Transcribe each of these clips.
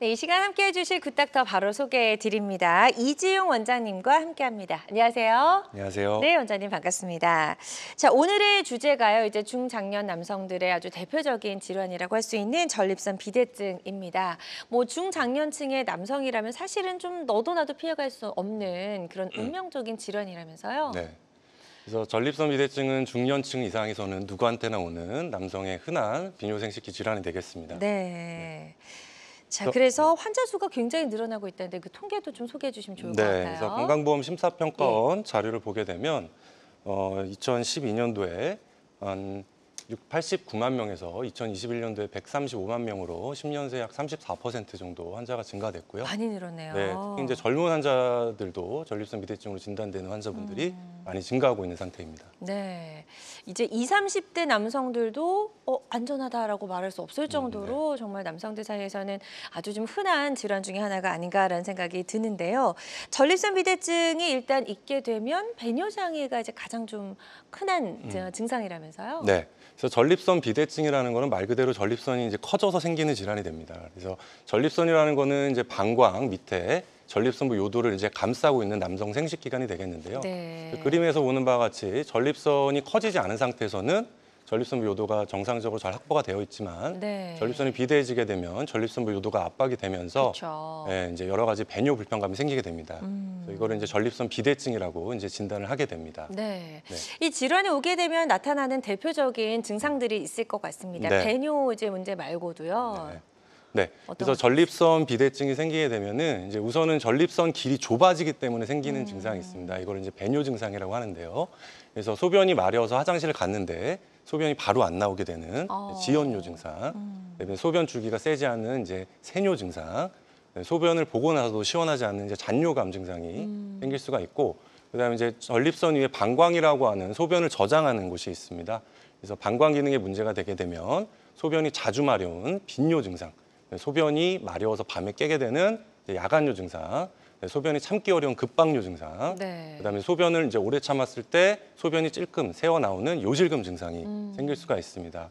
네, 이 시간 함께해 주실 굿닥터 바로 소개해 드립니다. 이지용 원장님과 함께합니다. 안녕하세요. 안녕하세요. 네, 원장님 반갑습니다. 자, 오늘의 주제가요. 이제 중장년 남성들의 아주 대표적인 질환이라고 할 수 있는 전립선 비대증입니다. 뭐 중장년층의 남성이라면 사실은 좀 너도 나도 피해갈 수 없는 그런 운명적인 질환이라면서요. 네. 그래서 전립선 비대증은 중년층 이상에서는 누구한테나 오는 남성의 흔한 비뇨생식기 질환이 되겠습니다. 네. 자, 그래서 환자 수가 굉장히 늘어나고 있다는데 그 통계도 좀 소개해 주시면 좋을 것 같아요. 그래서 건강보험 심사평가원 자료를 보게 되면 2012년도에 한 89만 명에서 2021년도에 135만 명으로 10년 새 약 34% 정도 환자가 증가됐고요. 많이 늘었네요. 네, 특히 이제 젊은 환자들도 전립선 비대증으로 진단되는 환자분들이 많이 증가하고 있는 상태입니다. 네, 이제 20, 30대 남성들도 안전하다라고 말할 수 없을 정도로 정말 남성들 사이에서는 아주 좀 흔한 질환 중에 하나가 아닌가라는 생각이 드는데요. 전립선 비대증이 일단 있게 되면 배뇨장애가 이제 가장 좀 흔한 증상이라면서요. 네. 그래서 전립선 비대증이라는 거는 말 그대로 전립선이 이제 커져서 생기는 질환이 됩니다. 그래서 전립선이라는 거는 이제 방광 밑에 전립선부 요도를 이제 감싸고 있는 남성 생식기관이 되겠는데요. 네. 그림에서 보는 바와 같이 전립선이 커지지 않은 상태에서는 전립선부 요도가 정상적으로 잘 확보가 되어 있지만 전립선이 비대해지게 되면 전립선부 요도가 압박이 되면서 이제 여러 가지 배뇨 불편감이 생기게 됩니다. 그래서 이거를 이제 전립선 비대증이라고 이제 진단을 하게 됩니다. 네. 이 질환에 오게 되면 나타나는 대표적인 증상들이 있을 것 같습니다. 배뇨 이제 문제 말고도요. 네. 그래서 전립선 비대증이 생기게 되면은 이제 우선은 전립선 길이 좁아지기 때문에 생기는 증상이 있습니다. 이걸 이제 배뇨 증상이라고 하는데요. 그래서 소변이 마려워서 화장실을 갔는데 소변이 바로 안 나오게 되는 지연뇨 증상, 그다음에 소변 줄기가 세지 않는 이제 세뇨 증상, 소변을 보고 나서도 시원하지 않는 이제 잔뇨감 증상이 생길 수가 있고, 그다음에 이제 전립선 위에 방광이라고 하는 소변을 저장하는 곳이 있습니다. 그래서 방광 기능에 문제가 되게 되면 소변이 자주 마려운 빈뇨 증상, 소변이 마려워서 밤에 깨게 되는 야간뇨 증상, 소변이 참기 어려운 급박뇨 증상, 그다음에 소변을 이제 오래 참았을 때 소변이 찔끔 새어 나오는 요실금 증상이 생길 수가 있습니다.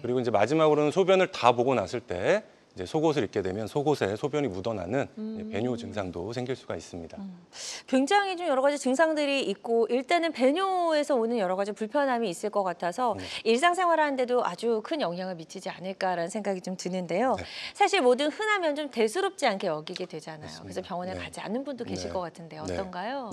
그리고 이제 마지막으로는 소변을 다 보고 났을 때 이제 속옷을 입게 되면 속옷에 소변이 묻어나는 배뇨 증상도 생길 수가 있습니다. 굉장히 좀 여러 가지 증상들이 있고 일단은 배뇨에서 오는 여러 가지 불편함이 있을 것 같아서 일상생활하는데도 아주 큰 영향을 미치지 않을까라는 생각이 좀 드는데요. 사실 뭐든 흔하면 좀 대수롭지 않게 여기게 되잖아요. 맞습니다. 그래서 병원에 가지 않는 분도 계실 것 같은데 어떤가요?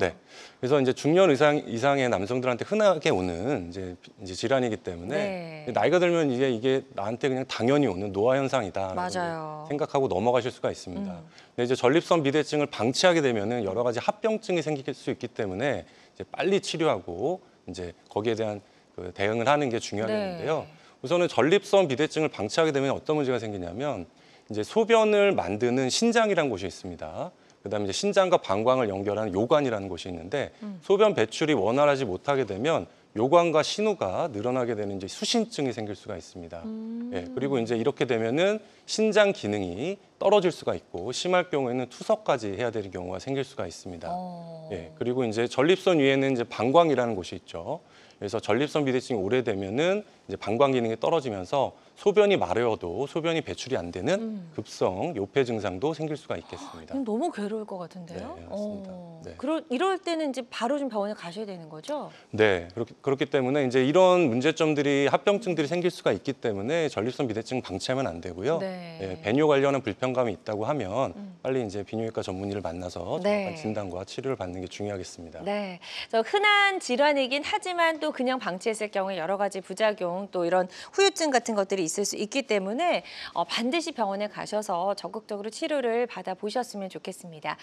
그래서 이제 중년 이상의 남성들한테 흔하게 오는 이제 질환이기 때문에 나이가 들면 이게 나한테 그냥 당연히 오는 노화 현상이다. 생각하고 넘어가실 수가 있습니다. 근데 이제 전립선 비대증을 방치하게 되면은 여러 가지 합병증이 생길 수 있기 때문에 이제 빨리 치료하고 이제 거기에 대한 그 대응을 하는 게 중요하겠는데요. 우선은 전립선 비대증을 방치하게 되면 어떤 문제가 생기냐면 이제 소변을 만드는 신장이라는 곳이 있습니다. 그다음에 이제 신장과 방광을 연결하는 요관이라는 곳이 있는데 소변 배출이 원활하지 못하게 되면 요관과 신우가 늘어나게 되는 이제 수신증이 생길 수가 있습니다. 그리고 이제 이렇게 되면은 신장 기능이 떨어질 수가 있고 심할 경우에는 투석까지 해야 되는 경우가 생길 수가 있습니다. 예, 그리고 이제 전립선 위에는 이제 방광이라는 곳이 있죠. 그래서 전립선 비대증이 오래되면은 이제 방광 기능이 떨어지면서 소변이 마려워도 소변이 배출이 안 되는 급성 요폐 증상도 생길 수가 있겠습니다. 너무 괴로울 것 같은데요. 네, 맞습니다. 네. 이럴 때는 이제 바로 좀 병원에 가셔야 되는 거죠? 네, 그렇기 때문에 이제 이런 문제점들이 합병증들이 생길 수가 있기 때문에 전립선 비대증 방치하면 안 되고요. 네. 예, 배뇨 관련한 불편감이 있다고 하면 빨리 이제 비뇨기과 전문의를 만나서 네. 정확한 진단과 치료를 받는 게 중요하겠습니다. 네, 그래서 흔한 질환이긴 하지만 또 그냥 방치했을 경우에 여러 가지 부작용 또 이런 후유증 같은 것들이 있을 수 있기 때문에 반드시 병원에 가셔서 적극적으로 치료를 받아보셨으면 좋겠습니다.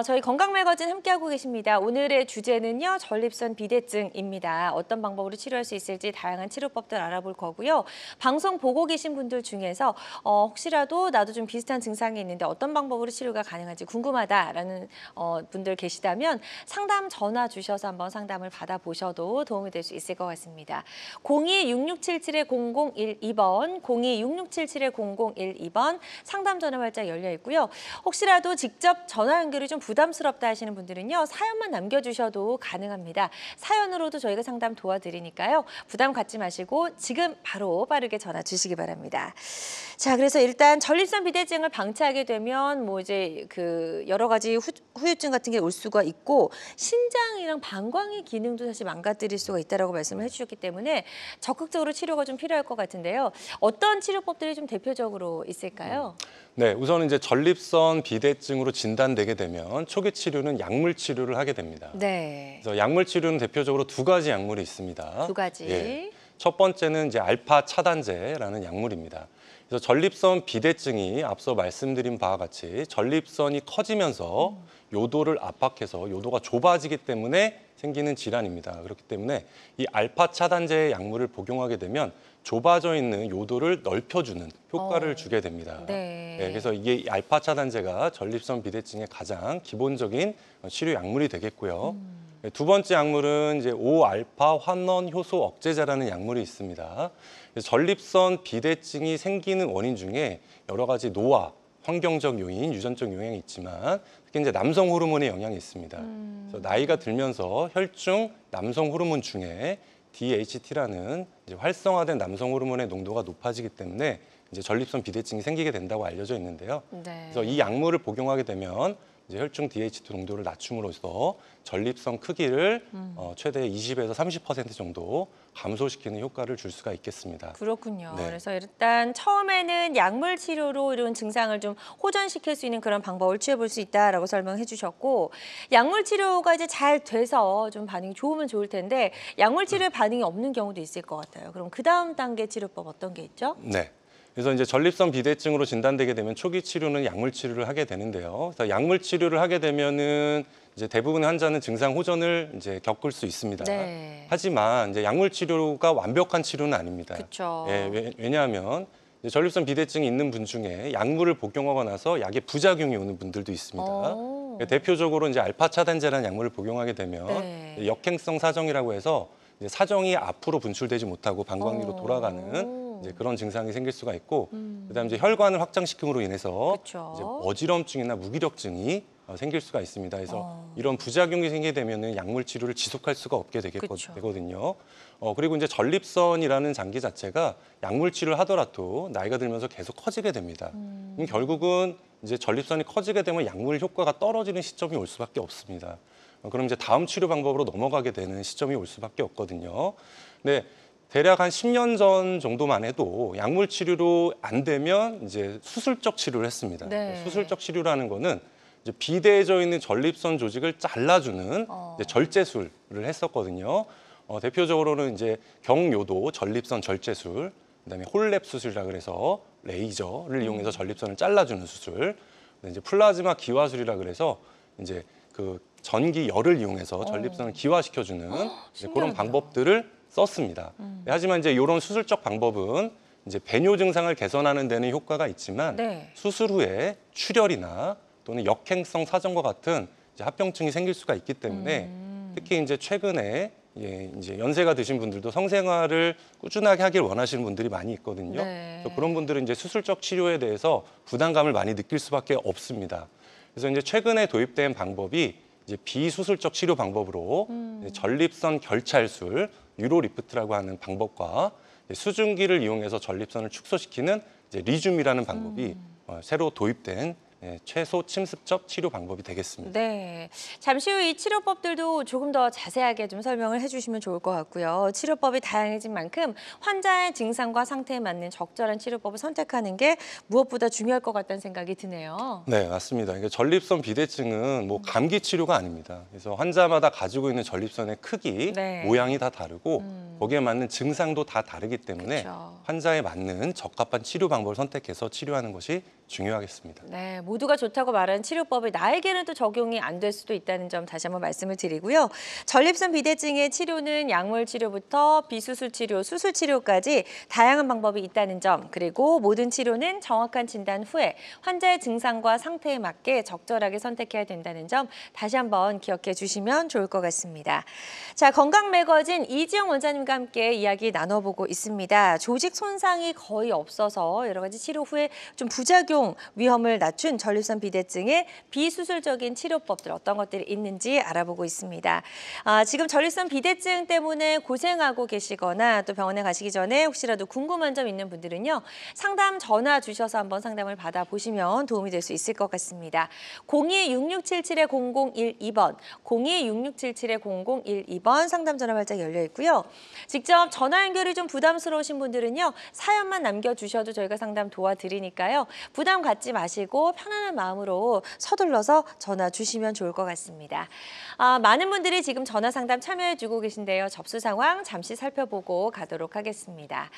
저희 건강 매거진 함께하고 계십니다. 오늘의 주제는요, 전립선 비대증입니다. 어떤 방법으로 치료할 수 있을지 다양한 치료법들 알아볼 거고요. 방송 보고 계신 분들 중에서 혹시라도 나도 좀 비슷한 증상이 있는데 어떤 방법으로 치료가 가능한지 궁금하다라는 분들 계시다면 상담 전화 주셔서 한번 상담을 받아보셔도 도움이 될 수 있을 것 같습니다. 02-6677-0012번, 02-6677-0012번 상담 전화 활짝 열려 있고요. 혹시라도 직접 전화 연결이 좀 부담스럽다 하시는 분들은요, 사연만 남겨주셔도 가능합니다. 사연으로도 저희가 상담 도와드리니까요. 부담 갖지 마시고 지금 바로 빠르게 전화 주시기 바랍니다. 자, 그래서 일단 전립선 비대증을 방치하게 되면 뭐 이제 그 여러 가지 후유증 같은 게 올 수가 있고 신장이랑 방광의 기능도 사실 망가뜨릴 수가 있다라고 말씀을 해주셨기 때문에 적극적으로 치료가 좀 필요할 것 같은데요. 어떤 치료법들이 좀 대표적으로 있을까요? 네, 우선 이제 전립선 비대증으로 진단되게 되면 초기 치료는 약물 치료를 하게 됩니다. 네. 그래서 약물 치료는 대표적으로 두 가지 약물이 있습니다. 두 가지. 예. 첫 번째는 이제 알파 차단제라는 약물입니다. 그래서 전립선 비대증이 앞서 말씀드린 바와 같이 전립선이 커지면서 요도를 압박해서 요도가 좁아지기 때문에 생기는 질환입니다. 그렇기 때문에 이 알파 차단제 약물을 복용하게 되면 좁아져 있는 요도를 넓혀주는 효과를 주게 됩니다. 네. 네, 그래서 이게 알파 차단제가 전립선 비대증의 가장 기본적인 치료 약물이 되겠고요. 두 번째 약물은 이제 5알파 환원 효소 억제제라는 약물이 있습니다. 그래서 전립선 비대증이 생기는 원인 중에 여러 가지 노화, 환경적 요인, 유전적 영향이 있지만 특히 이제 남성 호르몬의 영향이 있습니다. 그래서 나이가 들면서 혈중 남성 호르몬 중에 DHT라는 이제 활성화된 남성 호르몬의 농도가 높아지기 때문에 이제 전립선 비대증이 생기게 된다고 알려져 있는데요. 네. 그래서 이 약물을 복용하게 되면 이제 혈중 DHT 농도를 낮춤으로써 전립선 크기를 최대 20에서 30% 정도 감소시키는 효과를 줄 수가 있겠습니다. 그렇군요. 네. 그래서 일단 처음에는 약물 치료로 이런 증상을 좀 호전시킬 수 있는 그런 방법을 취해볼 수 있다라고 설명해 주셨고, 약물 치료가 이제 잘 돼서 좀 반응이 좋으면 좋을 텐데 약물 치료에 반응이 없는 경우도 있을 것 같아요. 그럼 그 다음 단계 치료법 어떤 게 있죠? 네. 그래서 이제 전립선 비대증으로 진단되게 되면 초기 치료는 약물 치료를 하게 되는데요. 그래서 약물 치료를 하게 되면은 이제 대부분의 환자는 증상 호전을 이제 겪을 수 있습니다. 네. 하지만 이제 약물 치료가 완벽한 치료는 아닙니다. 그렇죠. 예, 왜냐하면 이제 전립선 비대증이 있는 분 중에 약물을 복용하고 나서 약의 부작용이 오는 분들도 있습니다. 대표적으로 이제 알파 차단제라는 약물을 복용하게 되면 네. 역행성 사정이라고 해서 이제 사정이 앞으로 분출되지 못하고 방광리로 돌아가는 이제 그런 증상이 생길 수가 있고, 그다음에 이제 혈관을 확장시킴으로 인해서 그쵸. 이제 어지럼증이나 무기력증이 생길 수가 있습니다. 그래서 이런 부작용이 생기게 되면은 약물 치료를 지속할 수가 없게 그쵸. 되거든요. 그리고 이제 전립선이라는 장기 자체가 약물 치료를 하더라도 나이가 들면서 계속 커지게 됩니다. 그럼 결국은 이제 전립선이 커지게 되면 약물 효과가 떨어지는 시점이 올 수밖에 없습니다. 그럼 이제 다음 치료 방법으로 넘어가게 되는 시점이 올 수밖에 없거든요. 근데 대략 한 10년 전 정도만 해도 약물 치료로 안 되면 이제 수술적 치료를 했습니다. 네. 수술적 치료라는 거는 이제 비대해져 있는 전립선 조직을 잘라주는 이제 절제술을 했었거든요. 대표적으로는 이제 경요도 전립선 절제술, 그다음에 홀랩 수술이라 그래서 레이저를 이용해서 전립선을 잘라주는 수술, 그다음에 이제 플라즈마 기화술이라 그래서 이제 그 전기 열을 이용해서 전립선을 기화시켜주는 이제 그런 신기하다. 방법들을 썼습니다. 하지만 이제 이런 수술적 방법은 이제 배뇨 증상을 개선하는 데는 효과가 있지만 네. 수술 후에 출혈이나 또는 역행성 사정과 같은 이제 합병증이 생길 수가 있기 때문에 특히 이제 최근에 예, 이제 연세가 드신 분들도 성생활을 꾸준하게 하길 원하시는 분들이 많이 있거든요. 네. 그래서 그런 분들은 이제 수술적 치료에 대해서 부담감을 많이 느낄 수밖에 없습니다. 그래서 이제 최근에 도입된 방법이 이제 비수술적 치료 방법으로 이제 전립선 결찰술, 유로리프트라고 하는 방법과 수증기를 이용해서 전립선을 축소시키는 이제 리줌이라는 방법이 새로 도입된 최소 침습적 치료 방법이 되겠습니다. 네. 잠시 후 이 치료법들도 조금 더 자세하게 좀 설명을 해주시면 좋을 것 같고요. 치료법이 다양해진 만큼 환자의 증상과 상태에 맞는 적절한 치료법을 선택하는 게 무엇보다 중요할 것 같다는 생각이 드네요. 네, 맞습니다. 그러니까 전립선 비대증은 뭐 감기 치료가 아닙니다. 그래서 환자마다 가지고 있는 전립선의 크기, 네. 모양이 다 다르고 거기에 맞는 증상도 다 다르기 때문에 그쵸. 환자에 맞는 적합한 치료 방법을 선택해서 치료하는 것이 중요하겠습니다. 네, 모두가 좋다고 말하는 치료법이 나에게는 또 적용이 안 될 수도 있다는 점 다시 한번 말씀을 드리고요. 전립선 비대증의 치료는 약물 치료부터 비수술 치료, 수술 치료까지 다양한 방법이 있다는 점, 그리고 모든 치료는 정확한 진단 후에 환자의 증상과 상태에 맞게 적절하게 선택해야 된다는 점 다시 한번 기억해 주시면 좋을 것 같습니다. 자, 건강 매거진 이지영 원장님과 함께 이야기 나눠보고 있습니다. 조직 손상이 거의 없어서 여러 가지 치료 후에 좀 부작용 위험을 낮춘 전립선 비대증의 비수술적인 치료법들 어떤 것들이 있는지 알아보고 있습니다. 지금 전립선 비대증 때문에 고생하고 계시거나 또 병원에 가시기 전에 혹시라도 궁금한 점 있는 분들은요. 상담 전화 주셔서 한번 상담을 받아보시면 도움이 될 수 있을 것 같습니다. 02-6677-0012번, 02-6677-0012번 상담 전화 발작 열려 있고요. 직접 전화 연결이 좀 부담스러우신 분들은요. 사연만 남겨주셔도 저희가 상담 도와드리니까요. 부담 갖지 마시고 편안한 마음으로 서둘러서 전화 주시면 좋을 것 같습니다. 많은 분들이 지금 전화 상담 참여해주고 계신데요. 접수 상황 잠시 살펴보고 가도록 하겠습니다.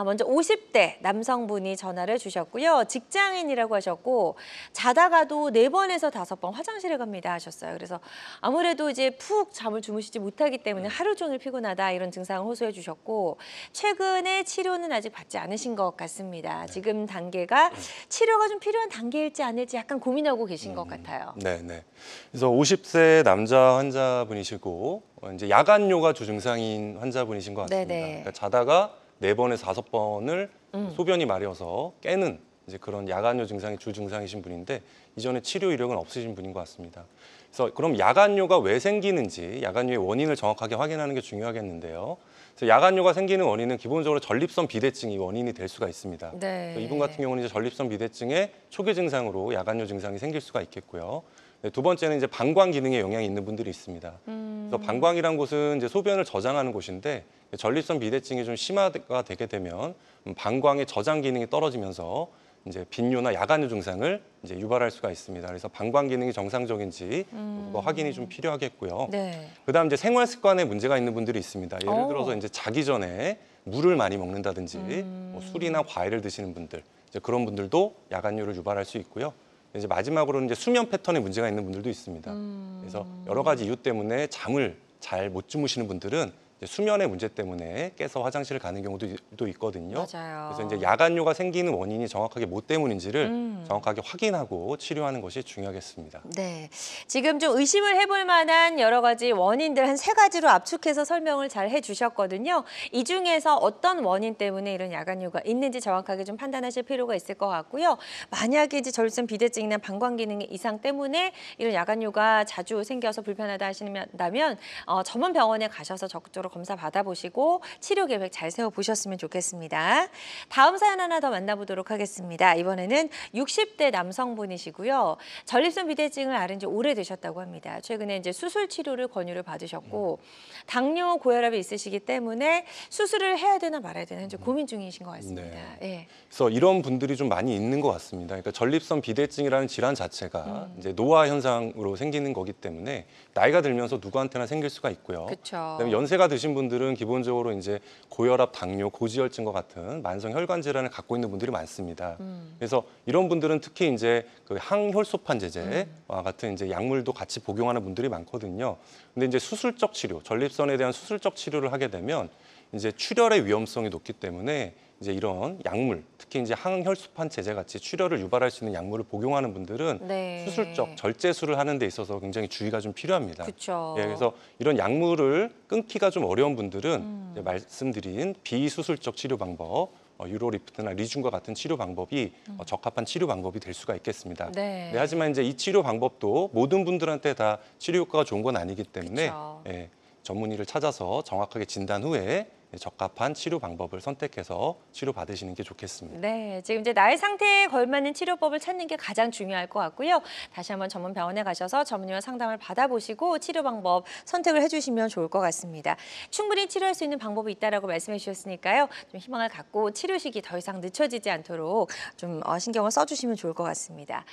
먼저 50대 남성분이 전화를 주셨고요. 직장인이라고 하셨고 자다가도 4번에서 5번 화장실에 갑니다 하셨어요. 그래서 아무래도 이제 푹 잠을 주무시지 못하기 때문에 하루 종일 피곤하다 이런 증상을 호소해 주셨고 최근에 치료는 아직 받지 않으신 것 같습니다. 지금 단계가 치료가 좀 필요한 단계일지 아닐지 약간 고민하고 계신 것 같아요. 네, 네. 그래서 50세 남자 환자분이시고 이제 야간요가 주 증상인 환자분이신 것 같습니다. 네네. 그러니까 자다가 4번에서 5번을 소변이 마려서 깨는 이제 그런 야간요 증상이 주 증상이신 분인데 이전에 치료 이력은 없으신 분인 것 같습니다. 그래서 그럼 야간요가 왜 생기는지 야간요의 원인을 정확하게 확인하는 게 중요하겠는데요. 그래서 야간요가 생기는 원인은 기본적으로 전립선 비대증이 원인이 될 수가 있습니다. 네. 이분 같은 경우는 이제 전립선 비대증의 초기 증상으로 야간요 증상이 생길 수가 있겠고요. 네, 두 번째는 이제 방광 기능에 영향이 있는 분들이 있습니다. 그래서 방광이란 곳은 이제 소변을 저장하는 곳인데 전립선 비대증이 좀 심화가 되게 되면 방광의 저장 기능이 떨어지면서 이제 빈뇨나 야간요 증상을 이제 유발할 수가 있습니다. 그래서 방광 기능이 정상적인지 그거 확인이 좀 필요하겠고요. 네. 그다음 이제 생활 습관에 문제가 있는 분들이 있습니다. 예를 들어서 이제 자기 전에 물을 많이 먹는다든지 뭐 술이나 과일을 드시는 분들 이제 그런 분들도 야간요를 유발할 수 있고요. 이제 마지막으로는 이제 수면 패턴에 문제가 있는 분들도 있습니다. 그래서 여러 가지 이유 때문에 잠을 잘 못 주무시는 분들은 이제 수면의 문제 때문에 깨서 화장실을 가는 경우도 있거든요. 맞아요. 그래서 이제 야간요가 생기는 원인이 정확하게 뭐 때문인지를 정확하게 확인하고 치료하는 것이 중요하겠습니다. 네, 지금 좀 의심을 해볼 만한 여러 가지 원인들 한 3가지로 압축해서 설명을 잘 해주셨거든요. 이 중에서 어떤 원인 때문에 이런 야간요가 있는지 정확하게 좀 판단하실 필요가 있을 것 같고요. 만약에 이제 전립선 비대증이나 방광 기능의 이상 때문에 이런 야간요가 자주 생겨서 불편하다 하신다면 전문 병원에 가셔서 적극적으로 검사 받아보시고 치료 계획 잘 세워보셨으면 좋겠습니다. 다음 사연 하나 더 만나보도록 하겠습니다. 이번에는 60대 남성분이시고요. 전립선 비대증을 앓은 지 오래되셨다고 합니다. 최근에 이제 수술 치료를 권유를 받으셨고 당뇨, 고혈압이 있으시기 때문에 수술을 해야 되나 말아야 되나 이제 고민 중이신 것 같습니다. 네. 예. 그래서 이런 분들이 좀 많이 있는 것 같습니다. 그러니까 전립선 비대증이라는 질환 자체가 이제 노화 현상으로 생기는 거기 때문에 나이가 들면서 누구한테나 생길 수가 있고요. 그렇죠. 그다음에 연세가 드신 분들은 기본적으로 이제 고혈압, 당뇨, 고지혈증과 같은 만성 혈관 질환을 갖고 있는 분들이 많습니다. 그래서 이런 분들은 특히 이제 그 항혈소판 제제와 같은 이제 약물도 같이 복용하는 분들이 많거든요. 근데 이제 수술적 치료, 전립선에 대한 수술적 치료를 하게 되면 이제 출혈의 위험성이 높기 때문에 이제 이런 약물, 특히 이제 항혈소판 제제 같이 출혈을 유발할 수 있는 약물을 복용하는 분들은 네. 수술적 절제술을 하는 데 있어서 굉장히 주의가 좀 필요합니다. 그렇죠. 예, 그래서 이런 약물을 끊기가 좀 어려운 분들은 이제 말씀드린 비수술적 치료 방법, 유로리프트나 리준과 같은 치료 방법이 적합한 치료 방법이 될 수가 있겠습니다. 네. 하지만 이제 이 치료 방법도 모든 분들한테 다 치료 효과가 좋은 건 아니기 때문에 그쵸. 예, 전문의를 찾아서 정확하게 진단 후에 적합한 치료 방법을 선택해서 치료 받으시는 게 좋겠습니다. 네, 지금 이제 나의 상태에 걸맞는 치료법을 찾는 게 가장 중요할 것 같고요. 다시 한번 전문 병원에 가셔서 전문의와 상담을 받아보시고 치료 방법 선택을 해주시면 좋을 것 같습니다. 충분히 치료할 수 있는 방법이 있다라고 말씀해 주셨으니까요. 좀 희망을 갖고 치료식이 더 이상 늦춰지지 않도록 좀 신경을 써주시면 좋을 것 같습니다.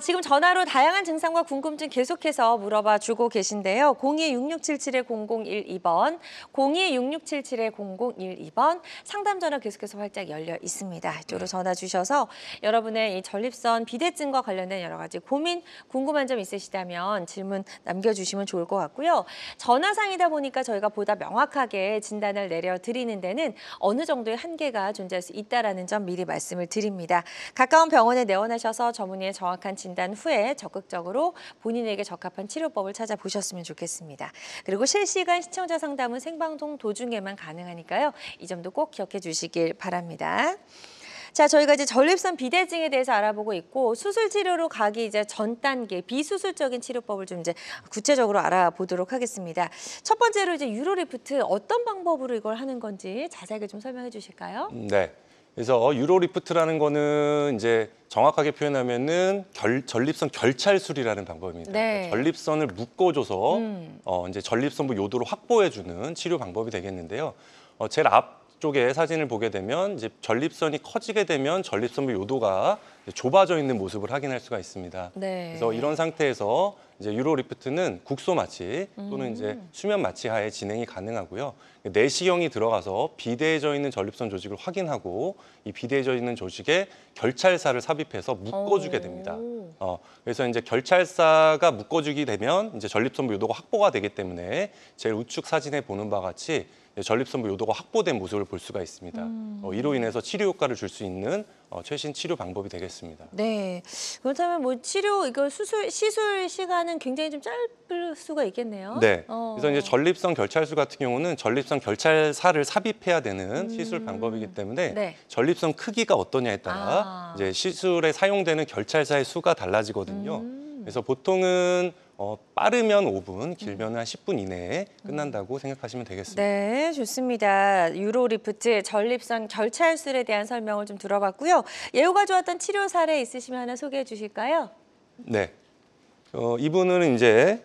지금 전화로 다양한 증상과 궁금증 계속해서 물어봐 주고 계신데요. 02-6677-0012번, 02-6677-0012번 상담 전화 계속해서 활짝 열려 있습니다. 이쪽으로 전화 주셔서 여러분의 이 전립선 비대증과 관련된 여러 가지 고민, 궁금한 점 있으시다면 질문 남겨주시면 좋을 것 같고요. 전화상이다 보니까 저희가 보다 명확하게 진단을 내려드리는 데는 어느 정도의 한계가 존재할 수 있다는 점 미리 말씀을 드립니다. 가까운 병원에 내원하셔서 전문의의 정확한 진단 후에 적극적으로 본인에게 적합한 치료법을 찾아보셨으면 좋겠습니다. 그리고 실시간 시청자 상담은 생방송 도중에만 가능하니까요. 이 점도 꼭 기억해 주시길 바랍니다. 자, 저희가 이제 전립선 비대증에 대해서 알아보고 있고 수술 치료로 가기 이제 전 단계 비수술적인 치료법을 좀 이제 구체적으로 알아보도록 하겠습니다. 첫 번째로 이제 유로리프트 어떤 방법으로 이걸 하는 건지 자세하게 좀 설명해 주실까요? 네. 그래서 유로리프트라는 거는 이제 정확하게 표현하면은 전립선 결찰술이라는 방법입니다. 네. 그러니까 전립선을 묶어줘서 이제 전립선부 요도를 확보해주는 치료 방법이 되겠는데요. 제일 앞쪽에 사진을 보게 되면 이제 전립선이 커지게 되면 전립선부 요도가 좁아져 있는 모습을 확인할 수가 있습니다. 네. 그래서 이런 상태에서 이제 유로리프트는 국소 마취 또는 이제 수면 마취 하에 진행이 가능하고요. 내시경이 들어가서 비대해져 있는 전립선 조직을 확인하고 이 비대해져 있는 조직에 결찰사를 삽입해서 묶어주게 됩니다. 그래서 이제 결찰사가 묶어주게 되면 이제 전립선부 요도가 확보가 되기 때문에 제일 우측 사진에 보는 바와 같이 전립선부 요도가 확보된 모습을 볼 수가 있습니다. 이로 인해서 치료 효과를 줄 수 있는 최신 치료 방법이 되겠습니다. 네. 그렇다면 뭐 치료 이거 시술 시간은 굉장히 좀 짧을 수가 있겠네요. 네. 그래서 이제 전립선 결찰술 같은 경우는 전립선 결찰사를 삽입해야 되는 시술 방법이기 때문에 네. 전립선 크기가 어떠냐에 따라 이제 시술에 사용되는 결찰사의 수가 달라지거든요. 그래서 보통은 빠르면 5분, 길면 한 10분 이내에 끝난다고 생각하시면 되겠습니다. 네, 좋습니다. 유로리프트 전립선 결찰술에 대한 설명을 좀 들어봤고요. 예후가 좋았던 치료 사례 있으시면 하나 소개해 주실까요? 네. 이분은 이제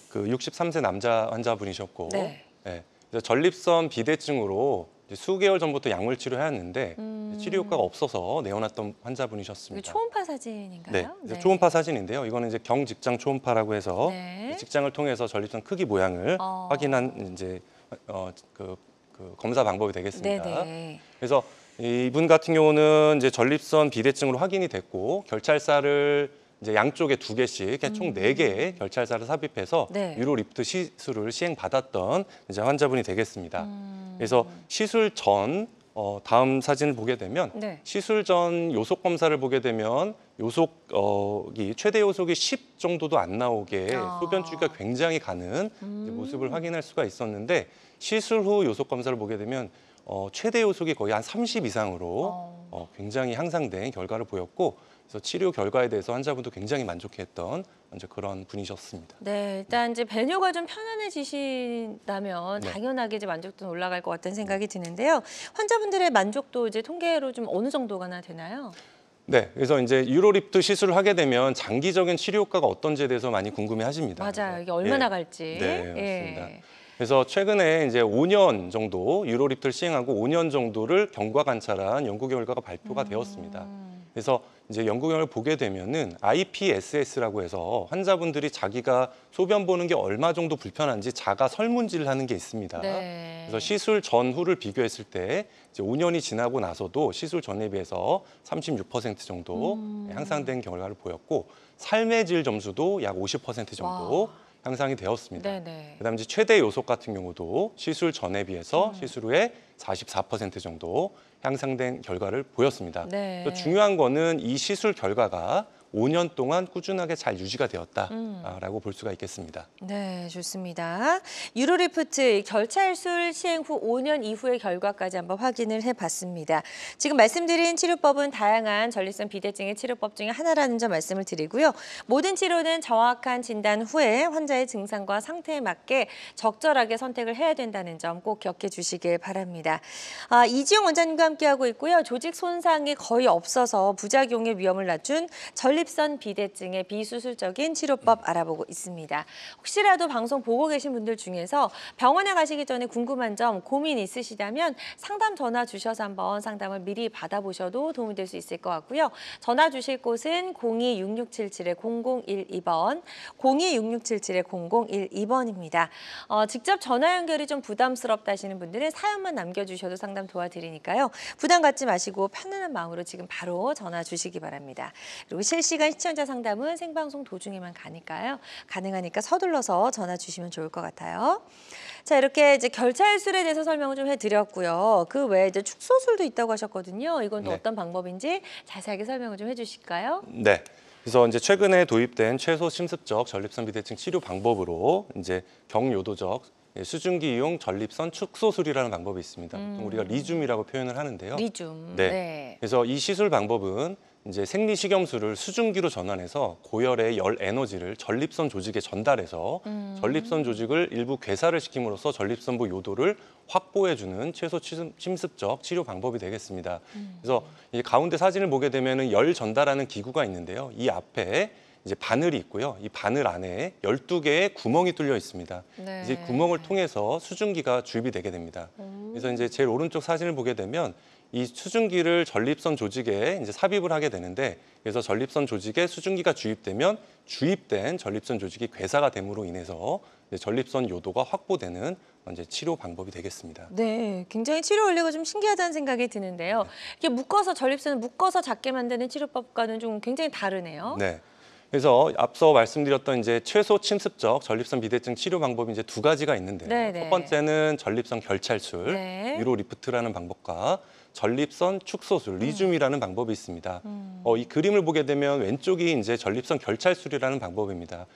그 63세 남자 환자분이셨고 네. 그래서 전립선 비대증으로 이제 수개월 전부터 약물 치료해왔는데 치료 효과가 없어서 내원했던 환자분이셨습니다. 이거 초음파 사진인가요? 네, 그래서 초음파 사진인데요. 이거는 이제 경직장 초음파라고 해서 네. 직장을 통해서 전립선 크기 모양을 확인한 이제 그 검사 방법이 되겠습니다. 네네. 그래서 이분 같은 경우는 이제 전립선 비대증으로 확인이 됐고 결찰사를 이제 양쪽에 2개씩 총 4개의 결찰사를 삽입해서 네. 유로리프트 시술을 시행받았던 이제 환자분이 되겠습니다. 그래서 시술 전 다음 사진을 보게 되면 네. 시술 전 요속 검사를 보게 되면 요속이 최대 요속이 10 정도도 안 나오게 소변 주기가 굉장히 가는 이제 모습을 확인할 수가 있었는데 시술 후 요속 검사를 보게 되면 최대 요속이 거의 한 30 이상으로 굉장히 향상된 결과를 보였고 그래서 치료 결과에 대해서 환자분도 굉장히 만족했던 이제 그런 분이셨습니다. 네, 일단 이제 배뇨가 좀 편안해지신다면 네. 당연하게 이제 만족도는 올라갈 것 같다는 생각이 드는데요. 환자분들의 만족도 이제 통계로 좀 어느 정도가나 되나요? 네, 그래서 이제 유로리프트 시술을 하게 되면 장기적인 치료 효과가 어떤지에 대해서 많이 궁금해하십니다. 맞아요. 이게 얼마나 예. 갈지. 네, 맞습니다. 예. 그래서 최근에 이제 5년 정도 유로리프트를 시행하고 5년 정도를 경과 관찰한 연구 결과가 발표가 되었습니다. 그래서 이제 연구 결과를 보게 되면은 IPSS라고 해서 환자분들이 자기가 소변 보는 게 얼마 정도 불편한지 자가 설문지를 하는 게 있습니다. 네. 그래서 시술 전후를 비교했을 때 이제 5년이 지나고 나서도 시술 전에 비해서 36% 정도 향상된 결과를 보였고 삶의 질 점수도 약 50% 정도 향상이 되었습니다. 네네. 그다음에 이제 최대 요속 같은 경우도 시술 전에 비해서 시술 후에 44% 정도 향상된 결과를 보였습니다. 네. 또 중요한 거는 이 시술 결과가 5년 동안 꾸준하게 잘 유지가 되었다라고 볼 수가 있겠습니다. 네, 좋습니다. 유로리프트 결찰술 시행 후 5년 이후의 결과까지 한번 확인을 해봤습니다. 지금 말씀드린 치료법은 다양한 전립선 비대증의 치료법 중에 하나라는 점 말씀을 드리고요. 모든 치료는 정확한 진단 후에 환자의 증상과 상태에 맞게 적절하게 선택을 해야 된다는 점 꼭 기억해 주시길 바랍니다. 이지용 원장님과 함께하고 있고요. 조직 손상이 거의 없어서 부작용의 위험을 낮춘 전립선 비대증의 비수술적인 치료법 알아보고 있습니다. 혹시라도 방송 보고 계신 분들 중에서 병원에 가시기 전에 궁금한 점, 고민 있으시다면 상담 전화 주셔서 한번 상담을 미리 받아보셔도 도움이 될 수 있을 것 같고요. 전화 주실 곳은 02-6677-0012번, 02-6677-0012번입니다. 직접 전화 연결이 좀 부담스럽다 하시는 분들은 사연만 남겨주셔도 상담 도와드리니까요. 부담 갖지 마시고 편안한 마음으로 지금 바로 전화 주시기 바랍니다. 그리고 실시간 시청자 상담은 생방송 도중에만 가능하니까 서둘러서 전화 주시면 좋을 것 같아요. 자, 이렇게 이제 결찰술에 대해서 설명을 좀 해드렸고요. 그 외에 이제 축소술도 있다고 하셨거든요. 이건 또 네. 어떤 방법인지 자세하게 설명을 좀 해주실까요? 네. 그래서 이제 최근에 도입된 최소 침습적 전립선 비대증 치료 방법으로 이제 경요도적 수증기용 전립선 축소술이라는 방법이 있습니다. 보통 우리가 리줌이라고 표현을 하는데요. 리줌. 네. 그래서 이 시술 방법은 이제 생리식염수를 수증기로 전환해서 고열의 열 에너지를 전립선 조직에 전달해서 전립선 조직을 일부 괴사를 시킴으로써 전립선부 요도를 확보해주는 최소 침습적 치료 방법이 되겠습니다. 그래서 이 가운데 사진을 보게 되면 열 전달하는 기구가 있는데요. 이 앞에 이제 바늘이 있고요. 이 바늘 안에 12개의 구멍이 뚫려 있습니다. 네. 이제 구멍을 통해서 수증기가 주입이 되게 됩니다. 그래서 이제 제일 오른쪽 사진을 보게 되면 이 수증기를 전립선 조직에 이제 삽입을 하게 되는데, 그래서 전립선 조직에 수증기가 주입되면 주입된 전립선 조직이 괴사가 됨으로 인해서 이제 전립선 요도가 확보되는 이제 치료 방법이 되겠습니다. 네, 굉장히 치료 원리가 좀 신기하다는 생각이 드는데요. 이게 묶어서 전립선을 묶어서 작게 만드는 치료법과는 좀 굉장히 다르네요. 네. 그래서 앞서 말씀드렸던 이제 최소 침습적 전립선 비대증 치료 방법이 이제 두 가지가 있는데요. 네네. 첫 번째는 전립선 결찰술, 네. 유로리프트라는 방법과 전립선 축소술, 리줌이라는 방법이 있습니다. 이 그림을 보게 되면 왼쪽이 이제 전립선 결찰술이라는 방법입니다.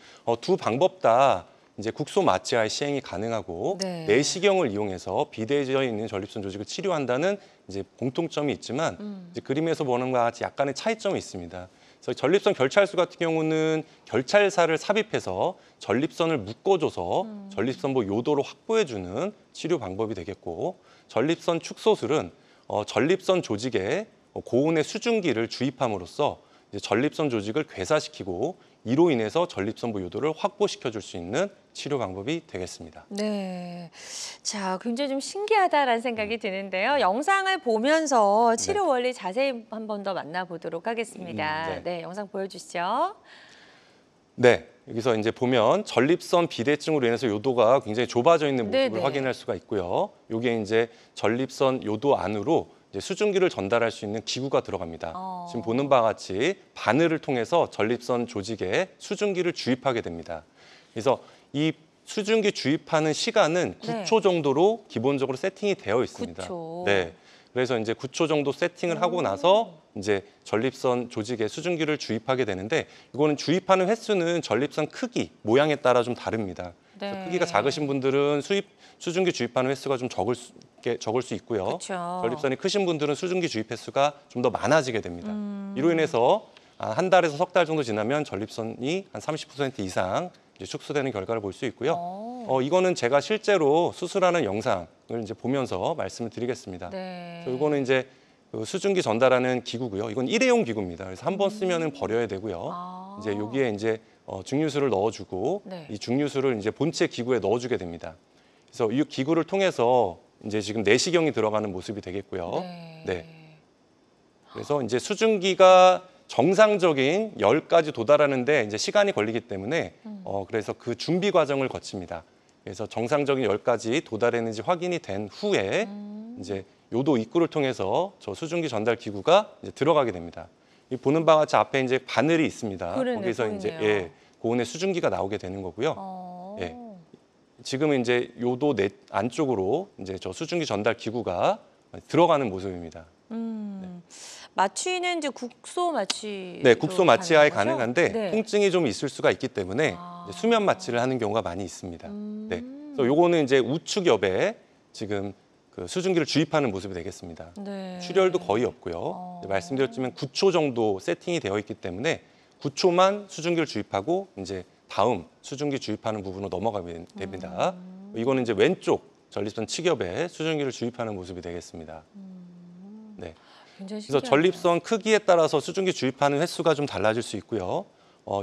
두 방법 다 이제 국소 마취하에 시행이 가능하고 네. 내시경을 이용해서 비대해져 있는 전립선 조직을 치료한다는 이제 공통점이 있지만 이제 그림에서 보는 것과 같이 약간의 차이점이 있습니다. 그래서 전립선 결찰술 같은 경우는 결찰사를 삽입해서 전립선을 묶어줘서 전립선부 요도를 확보해주는 치료 방법이 되겠고, 전립선 축소술은 전립선 조직에 고온의 수증기를 주입함으로써 이제 전립선 조직을 괴사시키고 이로 인해서 전립선부 요도를 확보시켜줄 수 있는 치료 방법이 되겠습니다. 네, 자, 굉장히 좀 신기하다라는 생각이 드는데요. 영상을 보면서 치료 원리 자세히 한 번 더 만나보도록 하겠습니다. 네, 영상 보여주시죠. 네, 여기서 이제 보면 전립선 비대증으로 인해서 요도가 굉장히 좁아져 있는 모습을 네네. 확인할 수가 있고요. 이게 이제 전립선 요도 안으로 이제 수증기를 전달할 수 있는 기구가 들어갑니다. 지금 보는 바와 같이 바늘을 통해서 전립선 조직에 수증기를 주입하게 됩니다. 그래서 이 수증기 주입하는 시간은 9초 정도로 기본적으로 세팅이 되어 있습니다. 9초. 네. 그래서 이제 9초 정도 세팅을 하고 나서 이제 전립선 조직에 수증기를 주입하게 되는데, 이거는 주입하는 횟수는 전립선 크기, 모양에 따라 좀 다릅니다. 그래서 네. 크기가 작으신 분들은 수증기 주입하는 횟수가 좀 적을 수 있고요. 그렇죠. 전립선이 크신 분들은 수증기 주입 횟수가 좀 더 많아지게 됩니다. 이로 인해서 한 달에서 석 달 정도 지나면 전립선이 한 30% 이상 이제 축소되는 결과를 볼 수 있고요. 이거는 제가 실제로 수술하는 영상을 이제 보면서 말씀을 드리겠습니다. 네. 이거는 이제 그 수증기 전달하는 기구고요. 이건 일회용 기구입니다. 그래서 한 번 쓰면은 버려야 되고요. 이제 여기에 이제 중류수를 넣어주고 네. 이 중류수를 이제 본체 기구에 넣어주게 됩니다. 그래서 이 기구를 통해서 이제 지금 내시경이 들어가는 모습이 되겠고요. 네. 그래서 이제 수증기가 정상적인 열까지 도달하는데 이제 시간이 걸리기 때문에 그래서 그 준비 과정을 거칩니다. 그래서 정상적인 열까지 도달했는지 확인이 된 후에 이제 요도 입구를 통해서 저 수증기 전달 기구가 이제 들어가게 됩니다. 이 보는 바와 같이 앞에 이제 바늘이 있습니다. 그러네, 거기서 보이네요. 이제 고온의 수증기가 나오게 되는 거고요. 예. 지금은 이제 요도 내 안쪽으로 이제 저 수증기 전달 기구가 들어가는 모습입니다. 마취는 이제 국소 마취. 네, 국소 마취하에 가능한데 네. 통증이 좀 있을 수가 있기 때문에 이제 수면 마취를 하는 경우가 많이 있습니다. 네. 그래서 요거는 이제 우측 옆에 지금 그 수증기를 주입하는 모습이 되겠습니다. 네. 출혈도 거의 없고요. 말씀드렸지만 9초 정도 세팅이 되어 있기 때문에 9초만 수증기를 주입하고 이제 다음 수증기 주입하는 부분으로 넘어가면 됩니다. 이거는 이제 왼쪽 전립선 측엽에 수증기를 주입하는 모습이 되겠습니다. 네. 굉장히 그래서 신기하다. 전립선 크기에 따라서 수증기 주입하는 횟수가 좀 달라질 수 있고요.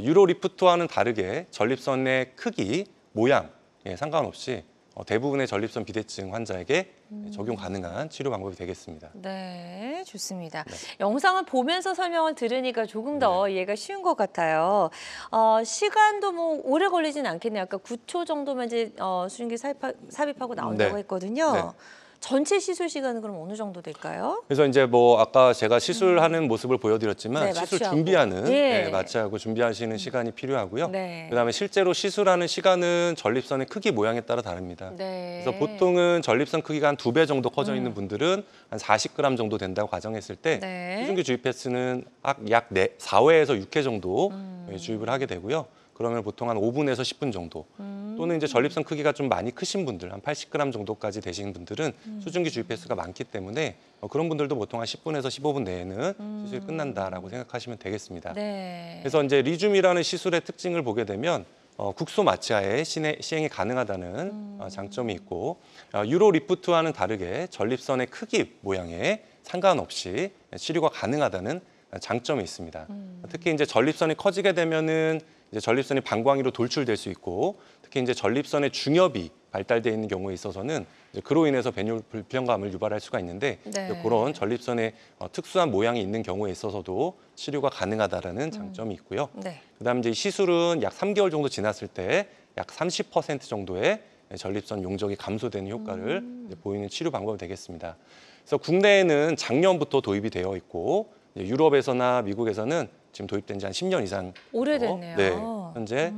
유로리프트와는 다르게 전립선의 크기, 모양 상관없이 대부분의 전립선 비대증 환자에게 적용 가능한 치료 방법이 되겠습니다. 네, 좋습니다. 네. 영상을 보면서 설명을 들으니까 조금 더 이해가 쉬운 것 같아요. 시간도 뭐 오래 걸리진 않겠네요. 아까 9초 정도면 이제 수증기 삽입하고 나온다고 네. 했거든요. 네. 전체 시술 시간은 그럼 어느 정도 될까요? 그래서 이제 뭐 아까 제가 시술하는 모습을 보여드렸지만 네, 시술 마취하고. 준비하는 예. 마취하고 준비하시는 시간이 필요하고요. 네. 그다음에 실제로 시술하는 시간은 전립선의 크기 모양에 따라 다릅니다. 네. 그래서 보통은 전립선 크기가 한 2배 정도 커져 있는 분들은 한 40g 정도 된다고 가정했을 때 네. 수증기 주입 횟수는 약 4회에서 6회 정도 주입을 하게 되고요. 그러면 보통 한 5분에서 10분 정도 또는 이제 전립선 크기가 좀 많이 크신 분들 한 80g 정도까지 되신 분들은 수증기 주입 횟수가 많기 때문에 그런 분들도 보통 한 10분에서 15분 내에는 시술이 끝난다라고 생각하시면 되겠습니다. 네. 그래서 이제 리줌이라는 시술의 특징을 보게 되면 국소 마취하에 시행이 가능하다는 장점이 있고 유로 리프트와는 다르게 전립선의 크기 모양에 상관없이 치료가 가능하다는 장점이 있습니다. 특히 이제 전립선이 커지게 되면은 이제 전립선이 방광위로 돌출될 수 있고 특히 이제 전립선의 중엽이 발달되어 있는 경우에 있어서는 이제 그로 인해서 배뇨 불편감을 유발할 수가 있는데 네. 그런 전립선의 특수한 모양이 있는 경우에 있어서도 치료가 가능하다라는 장점이 있고요. 네. 그다음 이제 이 시술은 약 3개월 정도 지났을 때 약 30% 정도의 전립선 용적이 감소되는 효과를 이제 보이는 치료 방법이 되겠습니다. 그래서 국내에는 작년부터 도입이 되어 있고 이제 유럽에서나 미국에서는 지금 도입된 지 한 10년 이상 오래됐네요. 네, 현재